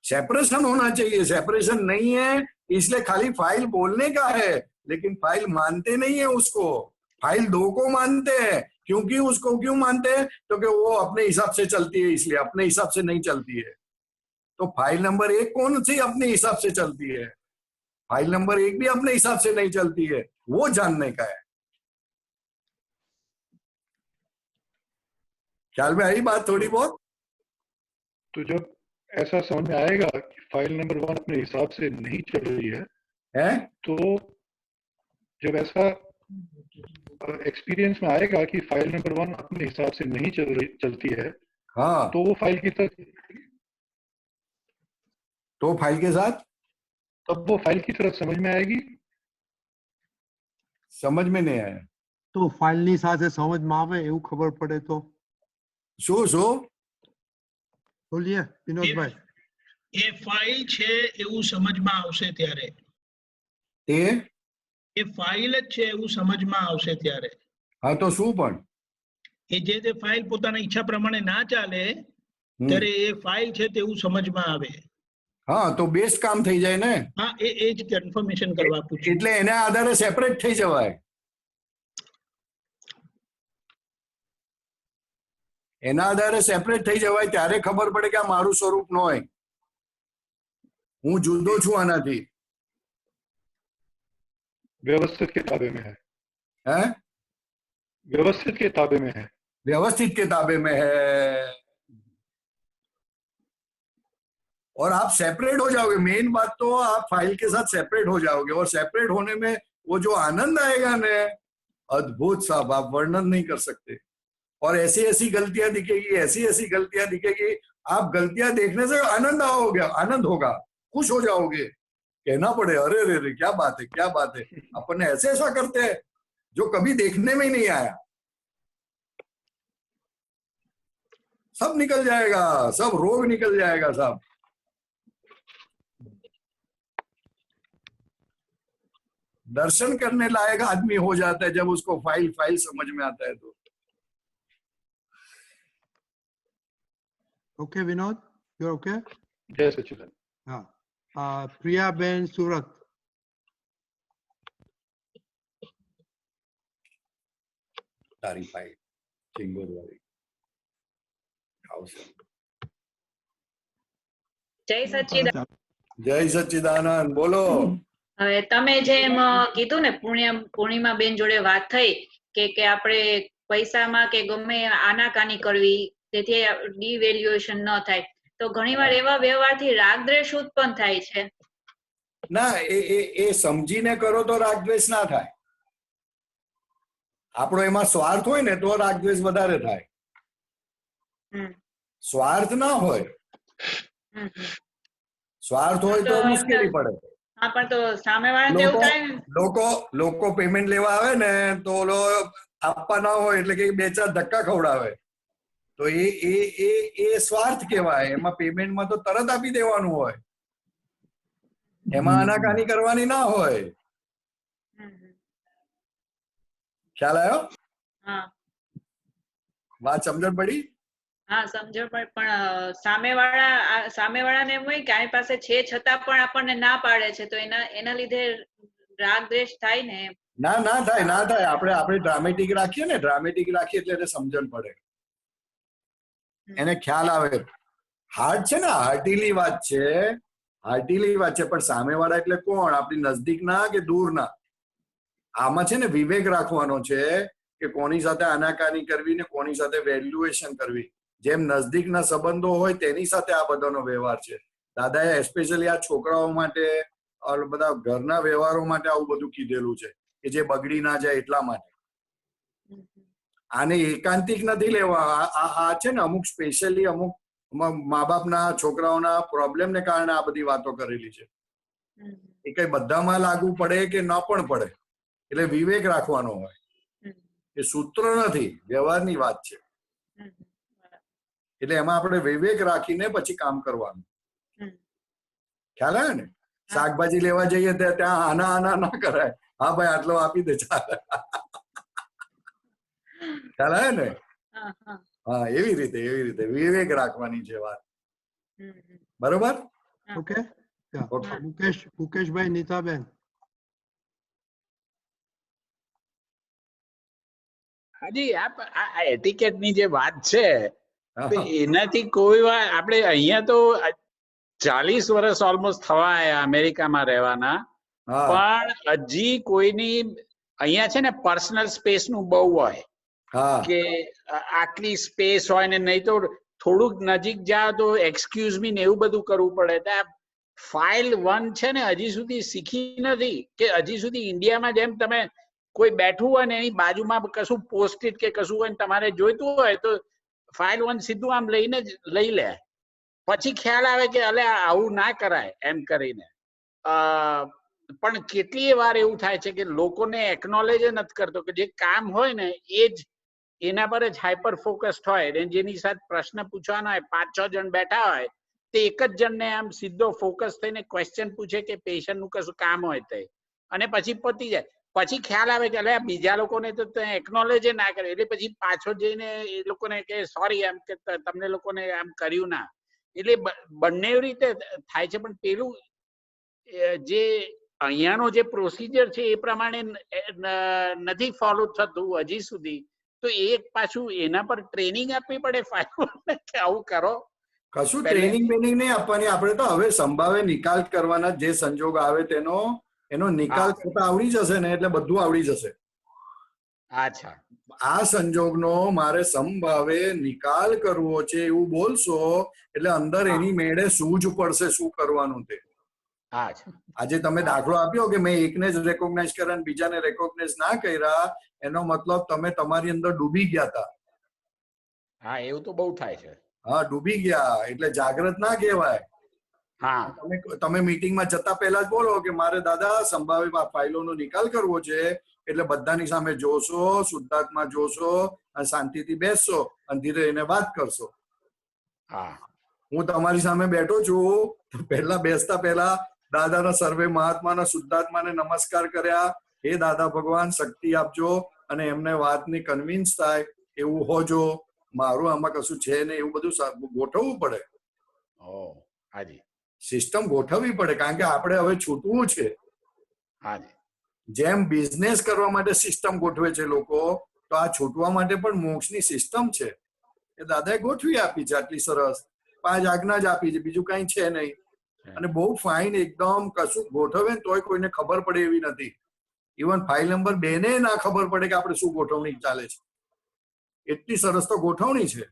सेपरेशन होना चाहिए, सेपरेशन नहीं है, इसलिए खाली फाइल बोलने का है, लेकिन फाइल मानते नहीं है उसको। फाइल 2 को मानते हैं, क्योंकि उसको क्यों मानते हैं, क्योंकि वो अपने हिसाब से चलती है, इसलिए अपने हिसाब से नहीं चलती है। तो फाइल नंबर 1 कौन सी अपने हिसाब से चलती है, फाइल नंबर 1 भी अपने हिसाब से नहीं चलती है, वो जानने का है। ख्याल में आई बात थोड़ी बहुत? तो जब ऐसा समझ में आएगा कि फाइल नंबर 1 अपने हिसाब से नहीं चल रही है तो जब ऐसा एक्सपीरियंस में आएगा कि फाइल नंबर 1 अपने हिसाब से नहीं चलती है, हाँ, तो वो फाइल की तरफ, तो फाइल के साथ तब वो फाइल की तरफ समझ में आएगी। समझ में नहीं आया તો ફાઇલની સાથે સમજમાં આવે એવું ખબર પડે તો શું બોલીએ વિનોદભાઈ. એ ફાઇલ છે એવું સમજમાં આવશે ત્યારે, તે એ ફાઇલ જ છે એવું સમજમાં આવશે ત્યારે. હા તો શું પણ એ જે ફાઇલ પોતાના ઈચ્છા પ્રમાણે ના ચાલે ત્યારે એ ફાઇલ છે તેવું સમજમાં આવે. હા તો બેસ્ટ કામ થઈ જાય ને. હા, એ જ કન્ફર્મેશન કરવા પૂછું. એટલે એના આધારે સેપરેટ થઈ જવાય. એના આધારે સેપરેટ થઈ જવાય ત્યારે ખબર પડે કે આ મારું સ્વરૂપ ન હોય, હું જુદો છું આનાથી. व्यवस्थित के ताबे में है, है व्यवस्थित के ताबे में है, व्यवस्थित के ताबे में है। और आप सेपरेट हो जाओगे, मेन बात तो आप फाइल के साथ सेपरेट हो जाओगे, और सेपरेट होने में वो जो आनंद आएगा ने, अद्भुत साहब, आप वर्णन नहीं कर सकते। और ऐसी ऐसी गलतियां दिखेगी, ऐसी ऐसी गलतियां दिखेगी, आप गलतियां देखने से आनंद होगा, खुश हो जाओगे, कहना पड़े अरे रे रे क्या बात है, क्या बात है, अपन ऐसे ऐसा करते हैं जो कभी देखने में ही नहीं आया। सब निकल जाएगा, सब रोग निकल जाएगा साहब। दर्शन करने लायक आदमी हो जाता है जब उसको फाइल समझ में आता है तो। Okay Vinod, you okay? जय सच्चिदानंद। હા, પ્રિયાબેન સુરત. તારી ફાઇલ ચેમ્બર વાળી આવશે. જય સચ્ચિદાનંદ. જય સચ્ચિદાનંદ, બોલો. હવે તમે જેમ કીધું ને પૂર્ણિમા બેન જોડે વાત થઈ કે આપણે પૈસામાં કે ગમે આનાકાની કરવી તેથી ડિવેલ્યુએશન ન થાય, તો ઘણીવાર એવા વ્યવહારથી રાગદ્વેષ ઉત્પન્ન થાય છે. ના, એ સમજીને કરો તો રાગદ્વેષ ના થાય. આપણો એમાં સ્વાર્થ હોય ને તો રાગદ્વેષ વધારે થાય. સ્વાર્થ ના હોય, સ્વાર્થ હોય તો મુશ્કેલી પડે. હા, પણ તો સામેવાળાને એવું થાય ને, લોકો પેમેન્ટ લેવા આવે ને તો ઓલો આપવા ના હોય એટલે કે 2-4 ધક્કા ખવડાવે, તો એ સ્વાર્થ કહેવાય. એમાં પેમેન્ટમાં તો તરત આપી દેવાનું હોય, એમાં આનાકાની કરવાની ના હોય. ખ્યાલ આવ્યો? હા, વાત સમજણ પડી? હા સમજો, પણ સામેવાળાને એમ હોય કે આની પાસે છે છતાં પણ આપણને ના પાડે છે, તો એના લીધે રાગ દ્વેષ થાય ને. ના થાય. આપણે ડ્રામેટિક રાખીએ ને, ડ્રામેટિક રાખીએ એટલે એને સમજણ પડે, એને ખ્યાલ આવે. હાર્ટ છે ને, હાર્ટીલી વાત છે, પણ સામેવાળા એટલે કોણ? આપણી નજદીકના કે દૂરના? આમાં છે ને વિવેક રાખવાનો છે કે કોની સાથે આનાકાની કરવી ને કોની સાથે વેલ્યુએશન કરવી. જેમ નજદીકના સંબંધો હોય તેની સાથે આ બધાનો વ્યવહાર છે. દાદાએ એસ્પેશિયલી આ છોકરાઓ માટે, બધા ઘરના વ્યવહારો માટે આવું બધું કીધેલું છે કે જે બગડી ના જાય એટલા માટે. આને એકાંતિક નથી લેવા. આ છે ને અમુક સ્પેશિયલી અમુક મા બાપના છોકરાઓના પ્રોબ્લેમને કારણે આ બધી વાતો કરેલી છે. એ કઈ બધામાં લાગુ પડે કે ન પણ પડે, એટલે વિવેક રાખવાનો હોય. એ સૂત્ર નથી, વ્યવહારની વાત છે. એટલે એમાં આપણે વિવેક રાખીને પછી કામ કરવાનું. ખ્યાલ આવે ને? શાકભાજી લેવા જઈએ ત્યાં આના ના કરાય. હા ભાઈ આટલો આપી દે, ચાલે. ખ્યાલ આવે ને? હા, એવી રીતે વિવેક રાખવાની છે વાત. બરોબર? ઓકે. મુકેશભાઈ, નીતાબેન. હાજી, આ એટિકેટ ની જે વાત છે એનાથી કોઈ વાર આપણે અહીંયા તો 40 વર્ષ ઓલમોસ્ટ થવા આયા અમેરિકામાં રહેવાના, હા પણ હજી કોઈની અહીંયા છે ને પર્સનલ સ્પેસ નું બહુ હોય હા કે આટલી સ્પેસ હોય ને, નહીં તો થોડુંક નજીક જાઓ તો એક્સક્યુઝ મી ને એવું બધું કરવું પડે. એટલે ફાઇલ 1 છે ને હજી સુધી શીખી નથી કે હજી સુધી ઇન્ડિયામાં જેમ તમે કોઈ બેઠું હોય ને એની બાજુમાં કશું પોસ્ટ-ઇટ કે કશું હોય ને તમારે જોઈતું હોય તો ફાઇલ 1 સીધું આમ લઈને જ લઈ લે, પછી ખ્યાલ આવે કે અલે આવું ના કરાય એમ કરીને. પણ કેટલી વાર એવું થાય છે કે લોકોને એકનોલેજ નથી કરતો કે જે કામ હોય ને એ જ એના પર જ હાઈપર ફોકસ્ડ હોય, અને જેની સાથે પ્રશ્ન પૂછવાનો હોય 5-6 જણ બેઠા હોય તે એક જ જણને આમ સીધો ફોકસ થઈને ક્વેશ્ચન પૂછે કે પેશન્ટ નું કશું કામ હોય તે, અને પછી પતી જાય. પછી ખ્યાલ આવે કે અલે બીજા લોકોને તો એકનોલેજ ના કરે, એટલે પછી પાછો જઈને એ લોકોને કે સોરી એમ કે તમને લોકોને આમ કર્યું ના. એટલે બંને રીતે થાય છે. પણ પેલું જે અહીંયાનો જે પ્રોસિજર છે એ પ્રમાણે નથી ફોલો થતું હજી સુધી, તો એક પાછું એના પર ટ્રેનિંગ આપવી પડે ફાઇલોને કે આવું કરો. કશું ટ્રેનિંગ બેનિંગ નહીં આપવાની, આપણે તો હવે સંભાવે નિકાલ કરવાના, જે સંજોગ આવે એનો નિકાલ કરતા આવડી જશે ને એટલે બધું આવડી જશે. અચ્છા, આ સંજોગનો મારે સંભાવે નિકાલ કરવો છે એવું બોલશો એટલે અંદર એની મેળે સૂઝ પડશે શું કરવાનું તે. આજે તમે દાખલો આપ્યો કે મેં એકને જ રેકોગ્નાઇઝ કર્યા અને બીજાને રેકોગ્નાઇઝ ના કર્યા, એનો મતલબ તમે તમારી અંદર ડૂબી ગયા હતા. હા, એવું તો બહુ થાય છે. હા, ડૂબી ગયા એટલે જાગ્રત ના કહેવાય. હા, તમે મીટિંગમાં જતા પહેલા જ બોલો કે મારે દાદા સંભાવિત ફાઇલોનો નિકાલ કરવો છે, એટલે બધાની સામે જોશો, શુદ્ધાત્મા જોશો અને શાંતિથી બેસશો અને ધીરે એને વાત કરશો. હા, હું તમારી સામે બેઠો છું, પહેલા બેસતા પહેલા દાદાના સર્વે મહાત્માના શુદ્ધાત્માને નમસ્કાર કર્યા, હે દાદા ભગવાન શક્તિ આપજો અને એમને વાતની કન્વિન્સ થાય એવું હોજો, મારું આમાં કશું છે ને એવું બધું ગોઠવવું પડે. સિસ્ટમ ગોઠવવી પડે, કારણ કે આપણે હવે છૂટવું છે. જેમ બિઝનેસ કરવા માટે સિસ્ટમ ગોઠવે છે લોકો, તો આ છૂટવા માટે પણ મોક્ષની સિસ્ટમ છે એ દાદાએ ગોઠવી આપી છે. આટલી સરસ 5 આજ્ઞા જ આપી છે, બીજું કઈ છે નહીં. અને બહુ ફાઇન એકદમ, કશું ગોઠવે ને તોય કોઈને ખબર પડે એવી નથી. ઇવન ફાઇલ નંબર 2 ને ના ખબર પડે કે આપણે શું ગોઠવણી ચાલે છે, એટલી સરસ તો ગોઠવણી છે.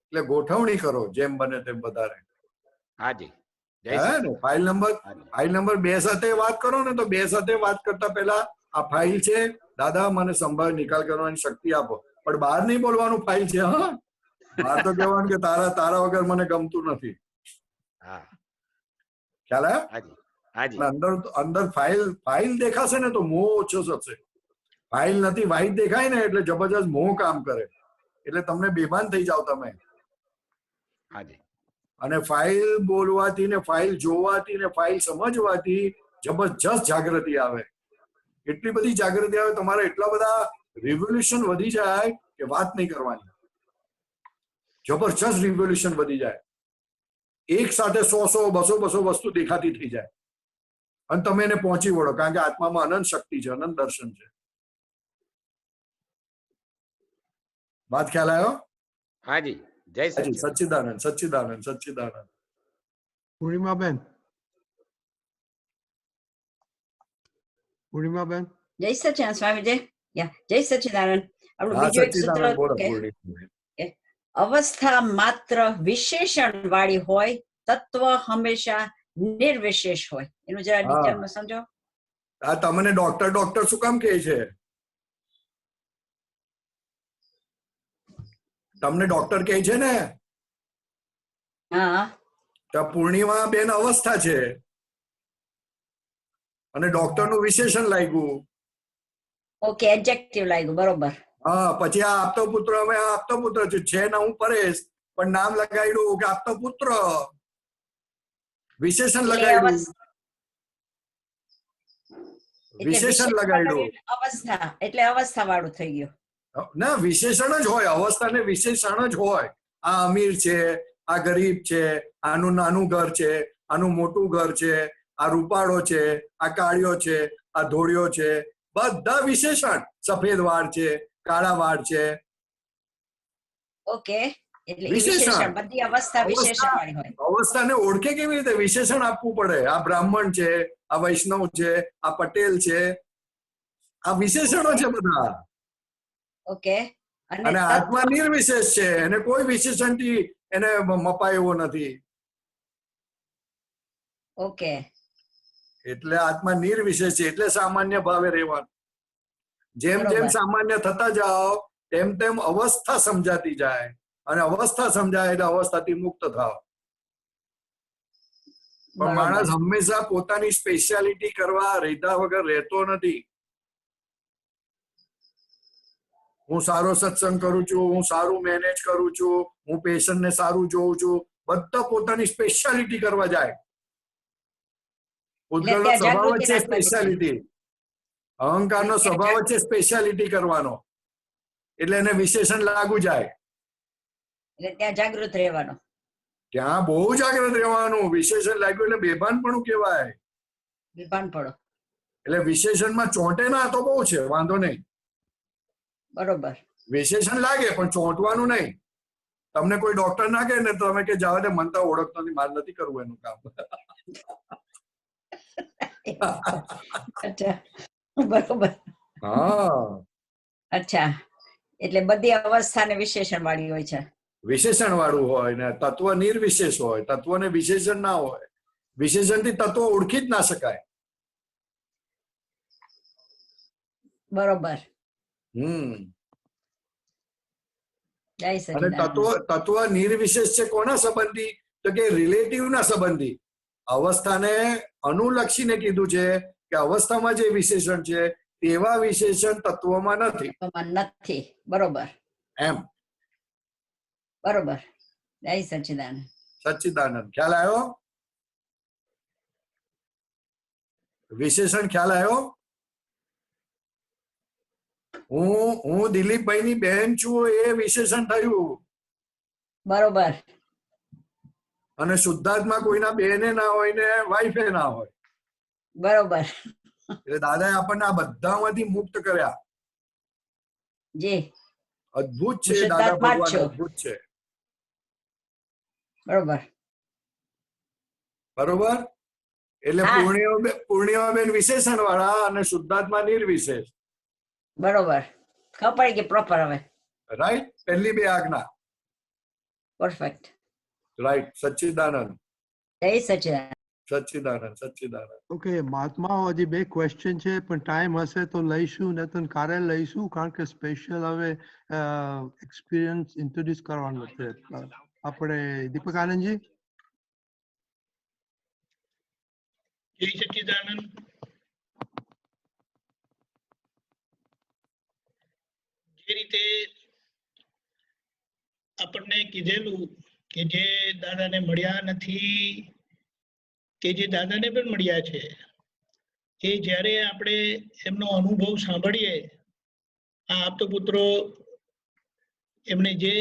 એટલે ગોઠવણી કરો જેમ બને તેમ વધારે. હાજી, ફાઇલ નંબર 2 સાથે વાત કરો ને, તો 2 સાથે વાત કરતા પહેલા આ ફાઇલ છે દાદા, મને સંભાળ નિકાલ કરવાની શક્તિ આપો, પણ બહાર નહીં બોલવાનું ફાઇલ છે. હા, બહાર તો કહેવાનું કે તારા વગર મને ગમતું નથી. ખ્યાલ આવ્યો? અંદર ફાઇલ દેખાશે ને તો મોહ ઓછો થશે. ફાઇલ નથી, વાઈટ દેખાય ને એટલે જબરજસ્ત મોહ કામ કરે, એટલે તમને બેભાન થઈ જાવ તમે. અને ફાઇલ બોલવાથી ને ફાઇલ જોવાથી ને ફાઇલ સમજવાથી જબરજસ્ત જાગૃતિ આવે. એટલી બધી જાગૃતિ આવે, તમારા એટલા બધા રિવોલ્યુશન વધી જાય કે વાત નહીં કરવાની. જબરજસ્ત રિવોલ્યુશન વધી જાય, એક સાથે 100-200 વસ્તુ દેખાતી થઈ જાય અને તમે એને પહોંચી વળો, કારણ કે આત્મામાં અનંત શક્તિ છે, અનંત દર્શન છે. વાત ખ્યાલ આવ્યો? હાજી, જય સચ્ચિદાનંદ, સચ્ચિદાનંદ, સચ્ચિદાનંદ. પૂર્ણિમાબેન, પૂર્ણિમાબેન, જય સચ્ચિદાનંદ સ્વામીજી. જય સચ્ચિદાનંદ. આપણું બીજું એક સૂત્ર કે અવસ્થા માત્ર વિશેષણ વાળી હોય, તત્વ હંમેશા નિર્વિશેષ હોય. એનું જરા ડિટેલમાં સમજો. આ તમને ડોક્ટર શું કામ કહે છે? તમને ડોક્ટર કહે છે ને? હા, તો પૂર્ણિમા બેન અવસ્થા છે અને ડોક્ટર નું વિશેષણ લાગ્યું. ઓકે, એડજેક્ટિવ લાગ્યું, બરોબર. હા, પછી આ આપતો પુત્ર, અમે આપતો પુત્ર છે ને, હું પરેશ, પણ નામ લગાડ્યું કે આપતો પુત્ર, વિશેષણ લગાડ્યું, વિશેષણ લગાડ્યું. અવસ્થા એટલે અવસ્થા વાળું થઈ ગયું. ના, વિશેષણ જ હોય, અવસ્થા ને વિશેષણ જ હોય. આ અમીર છે, આ ગરીબ છે, આનું નાનું ઘર છે, આનું મોટું ઘર છે, આ રૂપાળો છે, આ કાળિયો છે, આ ધોળિયો છે, બધા વિશેષણ. સફેદ વાળ છે, કાળા વાળ છે. ઓકે, એટલે એ વિશેષણ બધી અવસ્થા વિશેષણ વાળી હોય. અવસ્થાને ઓળખે કેવી રીતે? વિશેષણ આપવું પડે. આ બ્રાહ્મણ છે, આ વૈષ્ણવ છે, આ પટેલ છે, આ વિશેષણો છે બધા. ઓકે. અને આત્મા નિર્વિશેષ છે, એને કોઈ વિશેષણ થી એને મપાય એવો નથી. ઓકે. એટલે આત્મા નિર્વિશેષ છે, એટલે સામાન્ય ભાવે રહેવાનું. જેમ જેમ સામાન્ય થતા જાઓ તેમ તેમ અવસ્થા સમજાતી જાય, અને અવસ્થા સમજાય એટલે અવસ્થાથી મુક્ત થાવ. પણ માણસ હંમેશા પોતાની સ્પેશિયાલિટી કરવા રહેતા વગર રહેતો નથી. હું સારો સત્સંગ કરું છું, હું સારું મેનેજ કરું છું, હું પેશન્ટને સારું જોઉં છું, બધા પોતાની સ્પેશિયાલિટી કરવા જાય. પૂતગલનો સ્વભાવ જ છે સ્પેશિયાલિટી. અહંકારનો સ્વભાવ જ છે સ્પેશિયાલિટી કરવાનો. એટલે એને વિશેષણ લાગુ જાય. એટલે ત્યાં જાગૃત રહેવાનું. ત્યાં બહુ જાગૃત રહેવાનું. વિશેષણ લાગ્યું એટલે બેભાનપણું કહેવાય. બેભાનપણું. એટલે વિશેષણમાં ચોંટે ના તો બહુ છે, વાંધો નહીં. બરોબર. વિશેષણ લાગે પણ ચોંટવાનું નહીં. તમને કોઈ ડોક્ટર ના કહે ને તમે કે જાવ ને મનતા ઓળખતો નથી, મારે નથી કરવું એનું કામ. અચ્છા, બરોબર. હા. અચ્છા, એટલે બધી અવસ્થાને વિશેષણ વાળી હોય છે. વિશેષણ વાળું હોય ને તત્વ નિર્વિશેષ હોય. તત્વને વિશેષણ ના હોય. વિશેષણથી તત્વ ઓળખી જ ના શકાય. બરોબર. અને તત્વ નિર્વિશેષ છે કોના સંબંધી? તો કે રિલેટિવ ના સંબંધી. અવસ્થાને અનુલક્ષીને કીધું છે કે અવસ્થામાં જે વિશેષણ છે તેવા વિશેષણ તત્વમાં નથી. બરોબર. એમ. બરોબર. જય સચ્ચિદાનંદ. સચ્ચિદાનંદ. ખ્યાલ આવ્યો? વિશેષણ ખ્યાલ આવ્યો? હું દિલીપભાઈ ની બહેન છું એ વિશેષણ થયું. બરોબર. અને શુદ્ધાત્મા કોઈના બહેને ના હોય ને વાઈફે ના હોય. બરોબર. એટલે દાદાએ આપણને આ બધામાંથી મુક્ત કર્યા. જી. અદ્ભુત છે દાદા ભગવાન, અદ્ભુત છે. બરોબર. બરોબર. એટલે પૂર્ણિમાબેન વિશેષણ વાળા અને શુદ્ધાત્મા નિર્વિશેષ. બરોબર. ખબર પડી કે પ્રોપર હવે. રાઈટ. પહેલી બે આજ્ઞા. પરફેક્ટ. રાઈટ. સચ્ચિદાનંદ. જય સચ્ચિદાનંદ. સચ્ચિદાનંદ. સચ્ચિદાનંદ. ઓકે, મહાત્માઓ હજી બે ક્વેશ્ચન છે, પણ ટાઈમ હશે તો લઈશું, ને તો કાલે લઈશું, કારણ કે સ્પેશિયલ હવે એક્સપિરિયન્સ ઇન્ટ્રોડ્યુસ કરવાનો છે. આપણે દીપક આનંદજી. જય સચ્ચિદાનંદ. જે રીતે આપણને કીધેલું કે જે દાદાને મળ્યા નથી કે જે દાદાને પણ મળ્યા છે, એ જ્યારે આપણે એમનો અનુભવ સાંભળીએ, આ આપતપુત્રો એમને જે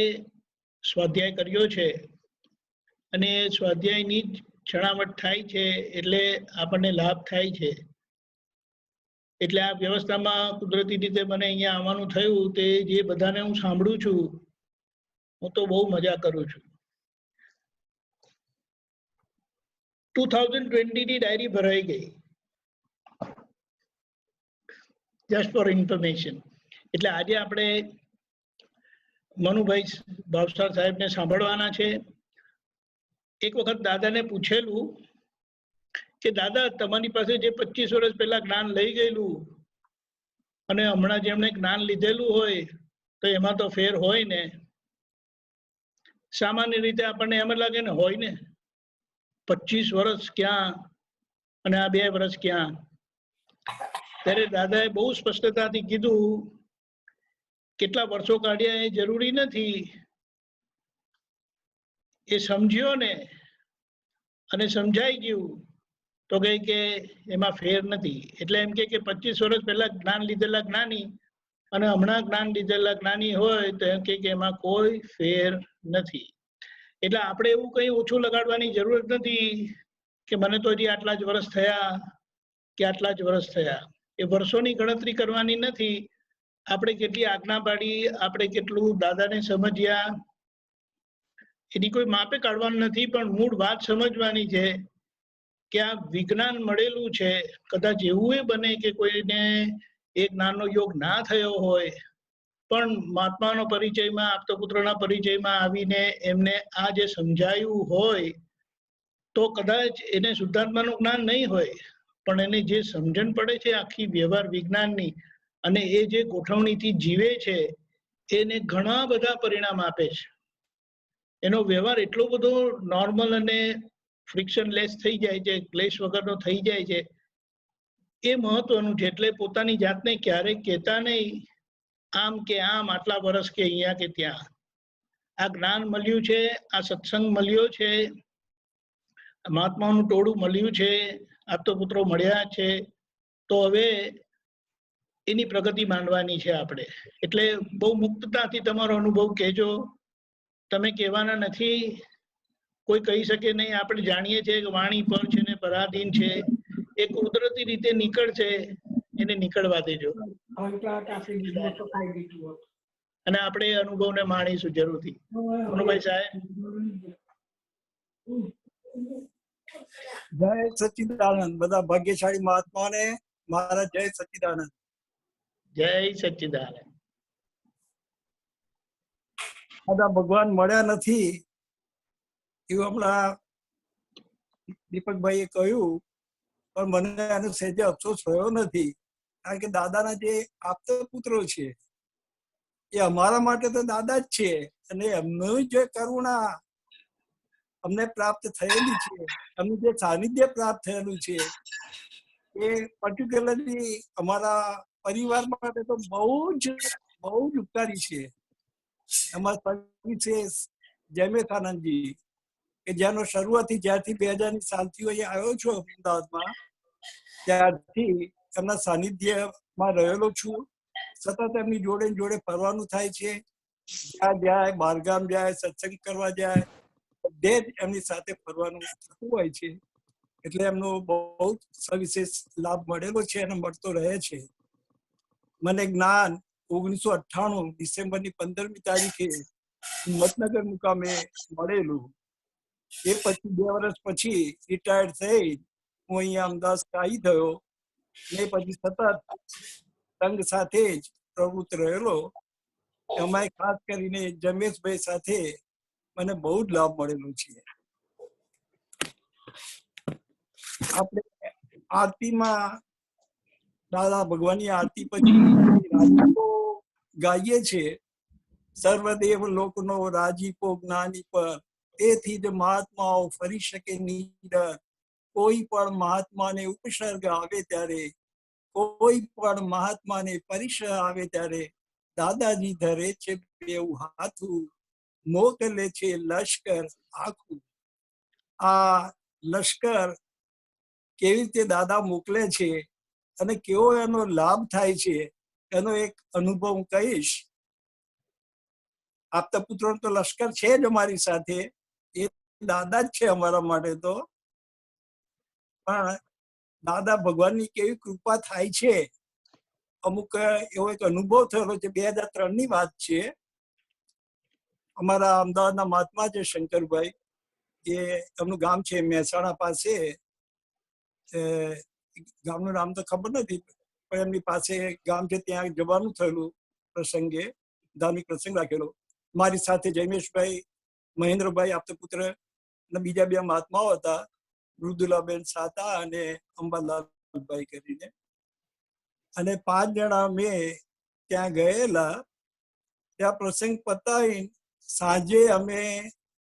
સ્વાધ્યાય કર્યો છે અને સ્વાધ્યાયની જ છણાવટ થાય છે એટલે આપણને લાભ થાય છે. એટલે આ વ્યવસ્થામાં કુદરતી રીતે મને અહીંયા આવવાનું થયું. તે જે બધાને હું સાંભળું છું, હું તો બહુ મજા કરું છું. 2020 ની ડાયરી ભરાઈ ગઈ, જસ્ટ ફોર ઇન્ફોર્મેશન. એટલે આજે આપણે મનુભાઈ ભાવસાર સાહેબને સાંભળવાના છે. એક વખત દાદાને પૂછેલું કે દાદા, તમારી પાસે જે 25 વર્ષ પહેલા જ્ઞાન લઈ ગયેલું અને હમણાં જેમણે જ્ઞાન લીધેલું હોય તો એમાં તો ફેર હોય ને? સામાન્ય રીતે આપણને એમ જ લાગે ને, હોય ને. 25 વર્ષ ક્યાં અને આ 2 વર્ષ ક્યાં? ત્યારે દાદાએ બહુ સ્પષ્ટતાથી કીધું, કેટલા વર્ષો કાઢ્યા એ જરૂરી નથી, એ સમજ્યો ને અને સમજાઈ ગયું તો કહે કે એમાં ફેર નથી. એટલે એમ કે 25 વર્ષ પહેલા જ્ઞાન લીધેલા જ્ઞાની અને હમણાં જ્ઞાન લીધેલા જ્ઞાની હોય તો એમ કે એમાં કોઈ ફેર નથી. એટલે આપણે એવું કંઈ ઓછું લગાડવાની જરૂરત નથી કે મને તો હજી આટલા જ વર્ષ થયા કે આટલા જ વર્ષ થયા. એ વર્ષોની ગણતરી કરવાની નથી. આપણે કેટલી આજ્ઞા પાડી, આપણે કેટલું દાદાને સમજ્યા, એની કોઈ માપે કાઢવાનું નથી, પણ મૂળ વાત સમજવાની છે કે આ વિજ્ઞાન મળેલું છે. કદાચ એવું બને કે કોઈને એક નાનો યોગ ના થયો હોય, પણ મહાત્માનો પરિચયમાં, આપતા પુત્રના પરિચયમાં આવીને એમને આ જે સમજાયું હોય, તો કદાચ એને શુદ્ધાત્માનું જ્ઞાન નહીં હોય, પણ એને જે સમજણ પડે છે આખી વ્યવહાર વિજ્ઞાનની, અને એ જે ગોઠવણીથી જીવે છે, એને ઘણા બધા પરિણામ આપે છે. એનો વ્યવહાર એટલો બધો નોર્મલ અને ફ્રિક્શનલેસ થઈ જાય છે, ક્લેશ વગરનો થઈ જાય છે. એ મહત્વનું છે. એટલે પોતાની જાતને ક્યારેય કહેતા નહીં આમ કે આમ, આટલા વર્ષ કે અહીંયા કે ત્યાં. આ જ્ઞાન મળ્યું છે, આ સત્સંગ મળ્યો છે, મહાત્માનું ટોળું મળ્યું છે, આપતપુત્રો મળ્યા છે, તો હવે એની પ્રગતિ માંડવાની છે આપણે. એટલે બહુ મુક્તતાથી તમારો અનુભવ કહેજો. તમે કહેવાના નથી, કોઈ કહી શકે નહીં. આપણે જાણીએ છીએ કે વાણી પર છે ને પરાધીન છે, એ કુદરતી રીતે નીકળશે, એને નીકળવા દેજો. અને આપણે એ અનુભવને માણીશું જરૂરથી. મનુભાઈ સાહેબ. જય સચ્ચિદાનંદ. બધા ભાગ્યશાળી મહાત્માને મારા જય સચ્ચિદાનંદ. જય સચ્ચિદાનંદ. દાદા ભગવાન મળ્યા નથી એવું હમણાં દીપકભાઈએ કહ્યું, પણ મને આનો સહેજે અફસોસ થયો નથી, કારણ કે દાદાના જે આપતા પુત્રો છે એ અમારા માટે તો દાદા જ છે, અને એમનું જે કરુણા અમને પ્રાપ્ત થયેલી છે, એમનું જે સાનિધ્ય પ્રાપ્ત થયેલું છે, એ પર્ટિક્યુલરલી અમારા પરિવાર માટે તો બહુ જ ઉપકારી છે. અમારા સર્વિસેસ જયમેથાનંદજી, કે જેનો શરૂઆતથી જ્યારથી 2000ની સાલથી અહીંયા આવ્યો છું અમદાવાદમાં, ત્યારથી એમના સાનિધ્યમાં રહેલો છું. સતત એમની જોડે જોડે ફરવાનું થાય છે. જ્યાં જાય, બહારગામ જાય, સત્સંગ કરવા જાય, બધે જ એમની સાથે ફરવાનું થતું હોય છે. એટલે એમનો બહુ સવિશેષ લાભ મળેલો છે અને મળતો રહે છે. મને જ્ઞાન 1998 ડિસેમ્બરની 15મી તારીખે હિંમતનગર મુકામે મળેલું. એ પછી 2 વર્ષ પછી રિટાયર્ડ થઈ હું અહીંયા અમદાવાદ સ્થાયી થયો. એ પછી સતત સંઘ સાથે જ પ્રવૃત્ત રહેલો. એમાં ખાસ કરીને જમેશભાઈ સાથે મને બહુ જ લાભ મળેલો છે. આપણે આરતીમાં દાદા ભગવાનની આરતી પછી ગાઈએ છીએ, સર્વદેવ લોકનો રાજીપો જ્ઞાની પર, તેથી જ મહાત્માઓ ફરી શકે નીડર. કોઈ પણ મહાત્માને ઉપસર્ગ આવે ત્યારે, કોઈ પણ મહાત્માને પરિસર આવે ત્યારે દાદાજી ધરે છે બેઉ હાથું, મોકલે છે લશ્કર આખું. આ લશ્કર કેવી રીતે દાદા મોકલે છે અને કેવો એનો લાભ થાય છે એનો એક અનુભવ હું કહીશ. આપતા પુત્રો તો લશ્કર છે જ અમારી સાથે, એ દાદા જ છે અમારા માટે તો. પણ દાદા ભગવાનની કેવી કૃપા થાય છે, અમુક એવો એક અનુભવ થયેલો છે. 2003ની વાત છે. અમારા અમદાવાદના મહાત્મા છે શંકરભાઈ, એ એમનું ગામ છે મહેસાણા પાસે, ગામનું નામ તો ખબર નથી, પણ એમની પાસે ગામ છે, ત્યાં જવાનું થયેલું પ્રસંગે, ધાર્મિક પ્રસંગ રાખેલો. મારી સાથે જયમેશભાઈ, મહેન્દ્રભાઈ આપતા પુત્ર અને બીજા 2 મહાત્માઓ હતા, મૃદુલાબેન સાતા અને અંબાલાલભાઈ કરીને. અને 5 જણા મેં ત્યાં ગયેલા. ત્યાં પ્રસંગ પતાવી સાંજે અમે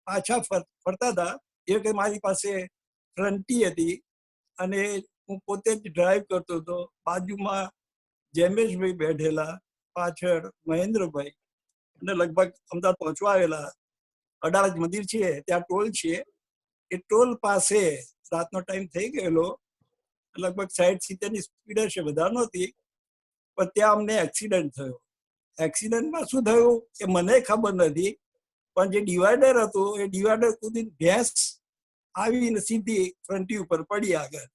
પાછા ફરતા હતા. એ વખતે મારી પાસે ફ્રન્ટી હતી અને હું પોતે જ ડ્રાઈવ કરતો હતો. બાજુમાં જયમેશભાઈ બેઠેલા, પાછળ મહેન્દ્રભાઈ, અને લગભગ અમદાવાદ પહોંચવા આવેલા. અડાલજ મંદિર છે, ત્યાં ટોલ છે. એ ટોલ પાસે રાતનો ટાઈમ થઈ ગયેલો, લગભગ 60-70ની સ્પીડ હશે, વધારે નહોતી. પણ ત્યાં અમને એક્સિડન્ટ થયો. એક્સિડન્ટમાં શું થયું એ મને ખબર નથી, પણ જે ડિવાઈડર હતું એ ડિવાઈડર કૂદીને ભેંસ આવીને સીધી ફ્રન્ટી ઉપર પડી આગળ.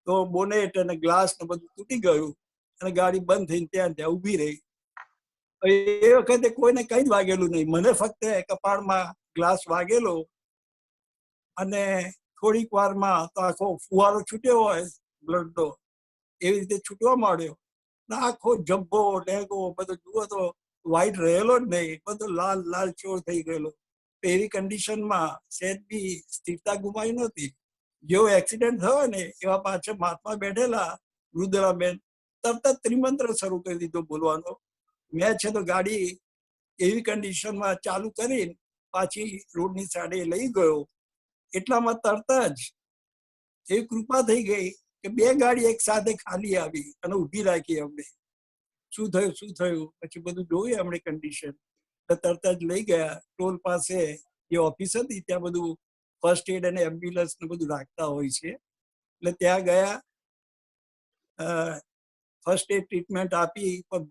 તો બોનેટ અને ગ્લાસ ને બધું તૂટી ગયું અને ગાડી બંધ થઈને ત્યાં ઊભી રહી. એ વખતે કોઈને કઈ જ વાગેલું નહીં, મને ફક્ત કપાળમાં ગ્લાસ વાગેલો અને થોડીક વારમાં તો આખો ફુવારો છૂટ્યો હોય બ્લડનો એવી રીતે છૂટવા માંડ્યો ને આખો જબ્બો લેગો બધો જુઓ તો વ્હાઈટ રહેલો જ નહીં, બધો લાલ લાલ ચોર થઈ ગયેલો. તો એવી કન્ડિશનમાં સહેજ બી સ્થિરતા ગુમાવી નહોતી. જેવો એક્સિડન્ટ થયો ને એવા પાછળ મહાત્મા બેઠેલા રુદ્રાબેન તરત જ ત્રિમંત્ર શરૂ કરી દીધો બોલવાનો. મેં છે તો ગાડી એવી કન્ડિશનમાં ચાલુ કરીને પાછી રોડની સાઈડે લઈ ગયો. એટલામાં તરત જ એ કૃપા થઈ ગઈ કે 2 ગાડી એક સાથે ખાલી આવી અને ઊભી રાખી. અમને શું થયું પછી બધું જોયું અમને કન્ડિશન. તરત જ લઈ ગયા ટોલ પાસે જે ઓફિસ હતી ત્યાં બધું ફર્સ્ટ એડ અને એમ્બ્યુલન્સ ને બધું રાખતા હોય છે. એટલે ત્યાં ગયા, ફર્સ્ટ એડ ટ્રીટમેન્ટ આપી, પણ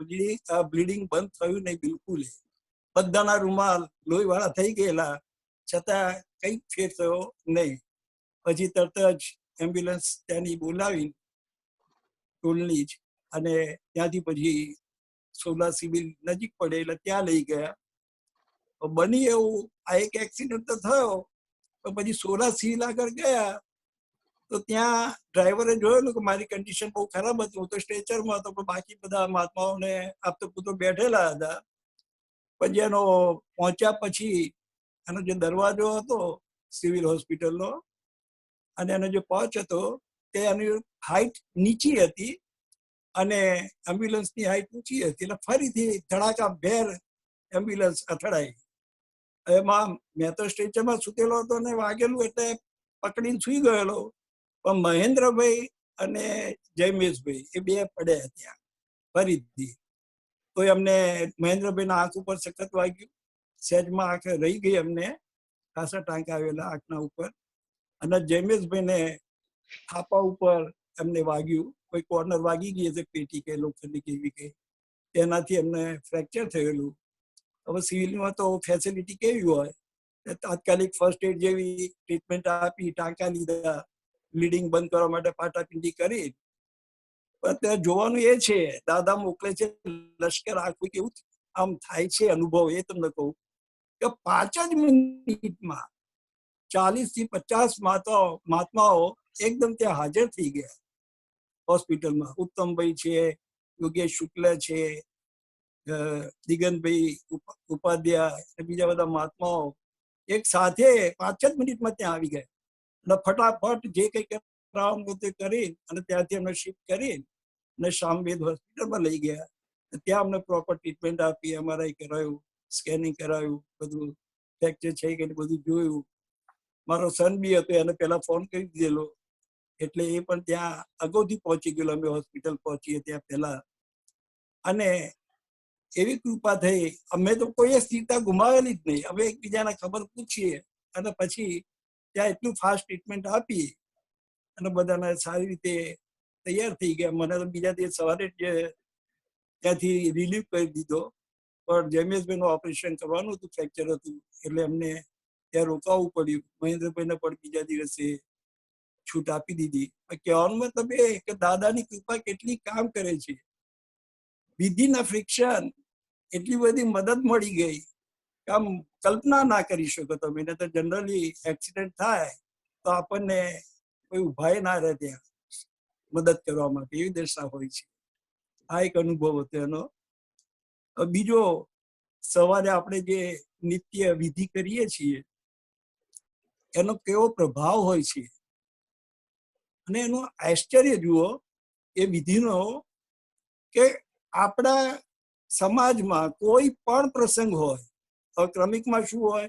બ્લીડિંગ બંધ થયું નહીં બિલકુલ. બધાના રૂમાલ લોહીવાળા થઈ ગયેલા છતાં કંઈક ફેર થયો નહીં. પછી તરત જ એમ્બ્યુલન્સ ત્યાંની બોલાવી ટોલની જ, અને ત્યાંથી પછી સોલા સિવિલ નજીક પડે એટલે ત્યાં લઈ ગયા. બની એવું આ એક એક્સિડન્ટ તો થયો, પણ પછી સોલા સિવિલ આગળ ગયા તો ત્યાં ડ્રાઈવરે જોયેલું કે મારી કન્ડિશન બહુ ખરાબ હતી, હું તો સ્ટ્રેચરમાં હતો, પણ બાકી બધા મહાત્માઓને આપતો પૂતો બેઠેલા હતા. પછી એનો પહોંચ્યા પછી એનો જે દરવાજો હતો સિવિલ હોસ્પિટલનો અને એનો જે પહોંચ હતો તે એની હાઈટ નીચી હતી અને એમ્બ્યુલન્સની હાઈટ ઊંચી હતી. એટલે ફરીથી ધડાકા ભેર એમ્બ્યુલન્સ અથડાઈ. એમાં મેં તો સ્ટ્રેચરમાં સૂતેલો હતો ને વાગેલું એટલે પકડીને સૂઈ ગયેલો, પણ મહેન્દ્રભાઈ અને જયમેશભાઈ એ 2 પડ્યા ત્યાં ફરીથી. તો એમને મહેન્દ્રભાઈના આંખ ઉપર સખત વાગ્યું, સહેજમાં આંખ રહી ગઈ, એમને ખાસા ટાંકા આવેલા આંખના ઉપર. અને જયમેશભાઈને થાપા ઉપર એમને વાગ્યું, કોઈ કોર્નર વાગી ગઈ હશે પેટી કે લોખંડની કેવી કે, તેનાથી એમને ફ્રેક્ચર થયેલું. હવે સિવિલમાં તો ફેસિલિટી કેવી હોય, તાત્કાલિક ફર્સ્ટ એડ જેવી ટ્રીટમેન્ટ આપી, ટાંકા લીધા, બ્લીડિંગ બંધ કરવા માટે પાટાપિંડી કરી. પણ ત્યાં જોવાનું એ છે, દાદા મોકલે છે લશ્કર, આખું કેવું આમ થાય છે અનુભવ એ તમને કહું કે 5 જ મિનિટમાં 40 થી 50 મહાત્માઓ એકદમ ત્યાં હાજર થઈ ગયા હોસ્પિટલમાં. ઉત્તમભાઈ છે, યોગેશ શુક્લ છે, દિગંતભાઈ ઉપાધ્યાય, બીજા બધા મહાત્માઓ એક સાથે 5 જ મિનિટમાં ત્યાં આવી ગયા અને ફટાફટ જે કંઈ કરાવવાનું તે કરી અને ત્યાંથી અમને શિફ્ટ કરી અને શામવેદ હોસ્પિટલમાં લઈ ગયા. ત્યાં અમને પ્રોપર ટ્રીટમેન્ટ આપી, એમઆરઆઈ કરાયું, સ્કેનિંગ કરાયું, બધું ફ્રેક્ચર છે કે બધું જોયું. મારો સન બી હતો, એને પહેલા ફોન કરી દીધેલો એટલે એ પણ ત્યાં અગાઉથી પહોંચી ગયેલો. અમે હોસ્પિટલ પહોંચીએ ત્યાં પહેલા. અને એવી કૃપા થઈ, અમે તો કોઈ સ્થિરતા ગુમાવેલી જ નહીં. અમે એકબીજાને ખબર પૂછીએ અને પછી ત્યાં એટલું ફાસ્ટ ટ્રીટમેન્ટ આપી અને બધાને સારી રીતે તૈયાર થઈ ગયા. મને તો બીજા દિવસ સવારે જ ત્યાંથી રિલીવ કરી દીધો, પણ જયમેશભાઈનું ઓપરેશન કરવાનું હતું, ફ્રેક્ચર હતું એટલે અમને ત્યાં રોકાવું પડ્યું. મહેન્દ્રભાઈને પણ બીજા દિવસે છૂટ આપી દીધી. કહેવાનો મતલબ એ કે દાદાની કૃપા કેટલી કામ કરે છે. વિધિના ફ્રિક્શન એટલી બધી મદદ મળી ગઈ કે આમ કલ્પના ના કરી શકો તમે. એને તો જનરલી એક્સિડન્ટ થાય તો આપણને કોઈ ઉભાય ના રહે ત્યાં મદદ કરવા માટે, એવી દશા હોય છે. આ એક અનુભવ હતો એનો. બીજો, સવારે આપણે જે નિત્ય વિધિ કરીએ છીએ એનો કેવો પ્રભાવ હોય છે અને એનું આશ્ચર્ય જુઓ એ વિધિનો કે આપણા સમાજમાં કોઈ પણ પ્રસંગ હોય, ક્રમિકમાં શું હોય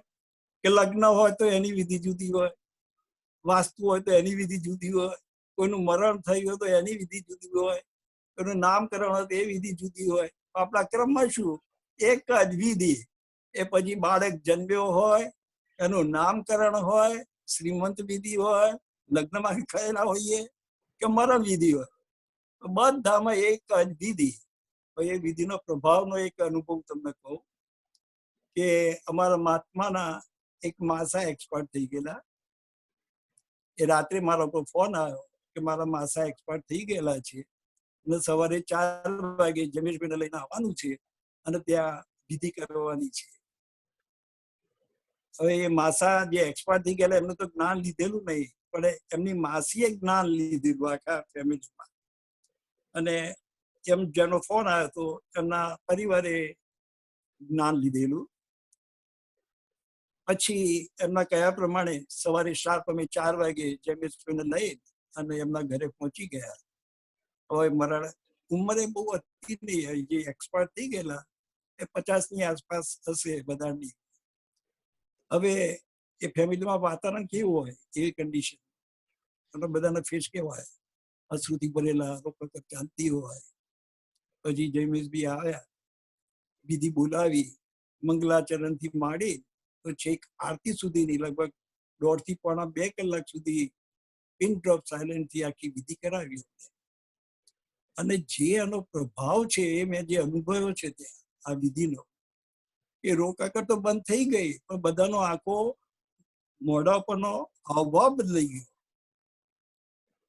કે લગ્ન હોય તો એની વિધિ જુદી હોય, વાસ્તુ હોય તો એની વિધિ જુદી હોય, કોઈનું મરણ થયું હોય તો એની વિધિ જુદી હોય, કોઈનું નામકરણ હોય તો એ વિધિ જુદી હોય. આપણા ક્રમમાં શું, એક જ વિધિ. એ પછી બાળક જન્મ્યો હોય, એનું નામકરણ હોય, શ્રીમંત વિધિ હોય, લગ્નમાં થયેલા હોઈએ કે મરણ વિધિ હોય, બધામાં એક જ વિધિ. એ વિધિનો પ્રભાવનો એક અનુભવ તમને કહું કે અમારા મહાત્માના એક માસા એક્સપર્ટ થઈ ગયેલા. એ રાત્રે મારા ઉપર ફોન આવ્યો કે મારા માસા એક્સપર્ટ થઈ ગયેલા છે અને સવારે 4 વાગે જમેશભાઈને લઈને આવવાનું છે અને ત્યાં વિધિ કરવાની છે. હવે એ માસા જે એક્સપાયર થઈ ગયેલા એમનું તો જ્ઞાન લીધેલું નહીં, પણ એમની માસીએ જ્ઞાન લીધેલું આખા ફેમિલીમાં. અને એમ જેનો ફોન આવ્યો હતો એમના પરિવારે જ્ઞાન લીધેલું. પછી એમના કયા પ્રમાણે સવારે શાર્પ અમે 4 વાગે જેમ્સને લઈ અને એમના ઘરે પહોંચી ગયા. હવે મારા ઉંમરે બહુ હતી નહીં, જે એક્સપાયર થઈ ગયેલા એ 50ની આસપાસ હશે બધાની. હવે એ ફેમિલીમાં વાતાવરણ કેવું હોય એવી કન્ડિશન, અને બધાના ફેસ કેવા હોય, અશ્રુથી ભરેલા, લોકો ચાલતી હોય. પછી જયમેશ બી આવ્યા, વિધિ બોલાવી, મંગલાચરણથી માંડી તો છેક આરતી સુધીની લગભગ 1.5 થી પોણા 2 કલાક સુધી પિન ડ્રોપ સાયલેન્ટથી આખી વિધિ કરાવી. અને જે એનો પ્રભાવ છે એ મેં જે અનુભવ્યો છે ત્યાં આ વિધિનો, એ રોકાકર તો બંધ થઈ ગઈ, પણ બધાનો આખો મોઢા પરનો હાવભાવ બદલાઈ ગયો.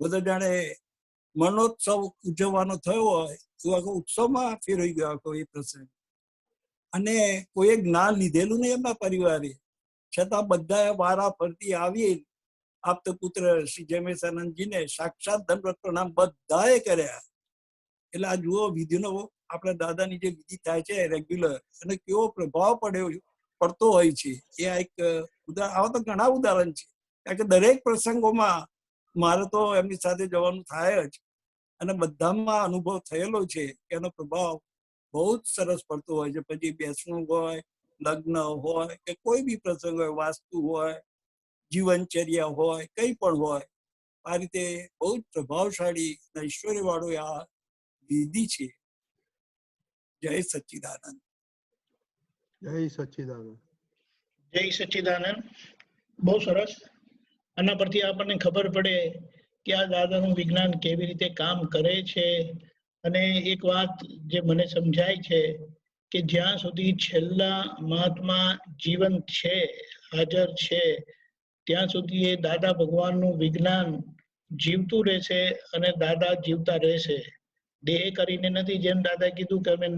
બધા જાણે મરણોત્સવ ઉજવવાનો થયો હોય તો આખો ઉત્સવમાં ફેરવાઈ ગયો આખો એ પ્રસંગ. અને કોઈએ જ્ઞાન લીધેલું નહીં એમના પરિવારે, છતાં બધા વારા ફરતી આવી આપતો પુત્ર શ્રી જયમેશાનંદજીને સાક્ષાત દંડવત પ્રણામ બધાએ કર્યા. એટલે આ જુઓ વિધિનો આપણા દાદાની જે વિધિ થાય છે રેગ્યુલર, અને કેવો પ્રભાવ પડતો હોય છે. એ આ એક આવા તો ઘણા ઉદાહરણ છે, કારણ કે દરેક પ્રસંગોમાં મારે તો એમની સાથે જવાનું થાય જ, અને બધામાં અનુભવ થયેલો છે કે એનો પ્રભાવ બહુ જ સરસ પડતો હોય છે. પછી બેસણું હોય, લગ્ન હોય કે કોઈ બી પ્રસંગ હોય, વાસ્તુ હોય, જીવનચર્યા હોય, કંઈ પણ હોય, આ રીતે બહુ જ પ્રભાવશાળી ઐશ્વર્ય વાળો આ વિધિ છે. જય સચ્ચિદાનંદ. જય સચ્ચિદાનંદ. જય સચ્ચિદાનંદ. બહુ સરસ. આના પરથી આપણને ખબર પડે કે આ દાદાનું વિજ્ઞાન કેવી રીતે કામ કરે છે. અને એક વાત જે મને સમજાય છે કે જ્યાં સુધી છેલ્લા મહાત્મા જીવંત છે, હાજર છે, ત્યાં સુધી એ દાદા ભગવાનનું વિજ્ઞાન જીવતું રહેશે અને દાદા જીવતા રહેશે. દેહ કરીને નથી, જેમ દાદા કીધું કે અમે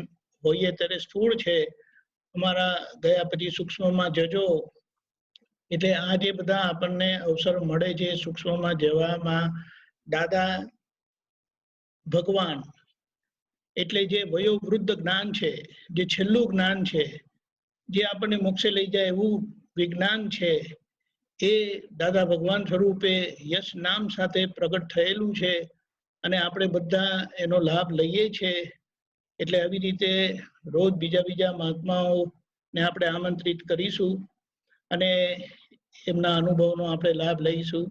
હોઈએ ત્યારે સ્થૂળ છે, અમારા ગયા પછી સૂક્ષ્મમાં જજો. એટલે આ જે બધા આપણને અવસર મળે છે સૂક્ષ્મમાં જવામાં, દાદા ભગવાન એટલે જે વયોવૃદ્ધ જ્ઞાન છે, જે છેલ્લું જ્ઞાન છે, જે આપણને મોક્ષે લઈ જાય એવું વિજ્ઞાન છે, એ દાદા ભગવાન સ્વરૂપે યશ નામ સાથે પ્રગટ થયેલું છે. અને આપણે બધા એનો લાભ લઈએ છીએ. એટલે આવી રીતે રોજ બીજા મહાત્માઓને આપણે આમંત્રિત કરીશું અને એમના અનુભવનો આપણે લાભ લઈશું.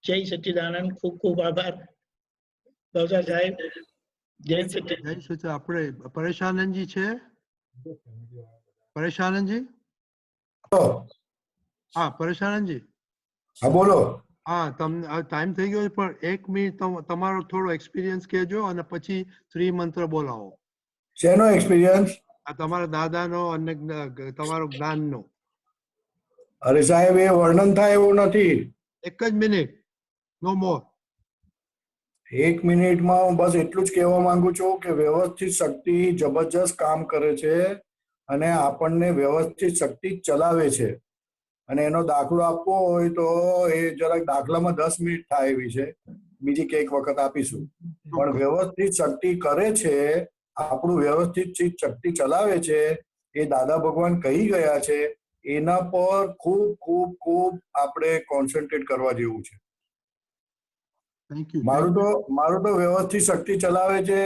જય સચ્ચિદાનંદ. ખૂબ ખૂબ આભાર ભાવસાર સાહેબ. જય સચ્ચિદાનંદ. આપણે પરેશાનંદજી છે? પરેશાનંદજી? હા પરેશાનંદજી. હા બોલો. હા, તમને ટાઈમ થઈ ગયો છે, પણ 1 મિનિટ તમારો થોડો એક્સપિરિયન્સ કહેજો અને પછી 3 મંત્ર બોલાવો. શેનો એક્સપિરિયન્સ? આ તમારા દાદાનો અને તમારો જ્ઞાનનો. અરે સાહેબ, એ વર્ણન થાય એવું નથી. 1 જ મિનિટ, નો મોર. 1 મિનિટમાં હું બસ એટલું જ કહેવા માંગુ છું કે વ્યવસ્થિત શક્તિ જબરજસ્ત કામ કરે છે અને આપણને વ્યવસ્થિત શક્તિ ચલાવે છે. અને એનો દાખલો આપવો હોય તો એ જરાક દાખલામાં 10 મિનિટ થાય એવી છે, બીજી કંઈક વખત આપીશું. પણ વ્યવસ્થિત શક્તિ કરે છે, આપણું વ્યવસ્થિત શક્તિ ચલાવે છે, એ દાદા ભગવાન કહી ગયા છે. એના પર ખૂબ ખૂબ ખૂબ આપણે કોન્સન્ટ્રેટ કરવા જેવું છે. મારું તો વ્યવસ્થિત શક્તિ ચલાવે છે,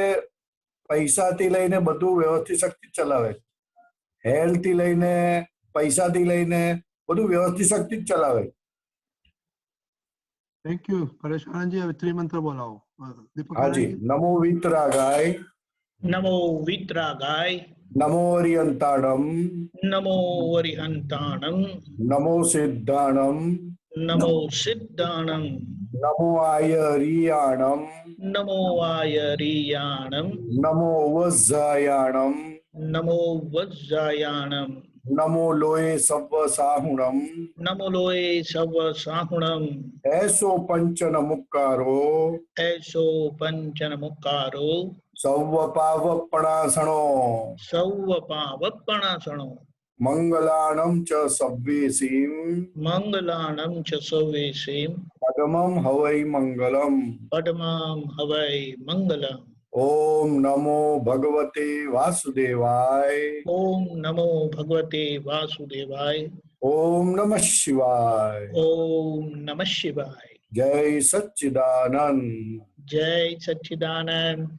પૈસાથી લઈને બધું વ્યવસ્થિત શક્તિ ચલાવે છે. હેલ્થ થી લઈને પૈસાથી લઈને બધું વ્યવસ્થિત શક્તિ જ ચલાવે. Thank you Pareshanji. હવે 3 મંત્ર બોલાવો. હાજી. નમો વિતરાગાય. નમો વિતરાગાય. નમો અરિયંતાણમ. નમો અરિહંતાણમ. નમો સિદ્ધાણમ. નમો સિદ્ધાણમ. નમો આયરિયાણમ. નમો આયરિયાણમ. નમો વજ્જાયાણમ. નમો વજ્જાયાણમ. નમો લોય સવ સાહુણમ. નમો લોય સવ સાહુણમ. એસો પંચન મુક્કારો. એસો પંચન મુક્કારો. સૌ પાવપણાસણો. સૌ પાવપણાસણો. મંગલાણમ ચ સવ્યેસીમ મંગલાણમ ચ સૌવેશીમ પદ્મમ હવૈ મંગલમ. પદ્મમ હવૈ મંગલમ. ઓમ નમો ભગવતે વાસુદેવાય. ઓમ નમો ભગવતે વાસુદેવાય. ઓમ નમઃ શિવાય. ઓમ નમઃ શિવાય. જય સચ્ચિદાનંદ. જય સચ્ચિદાનંદ.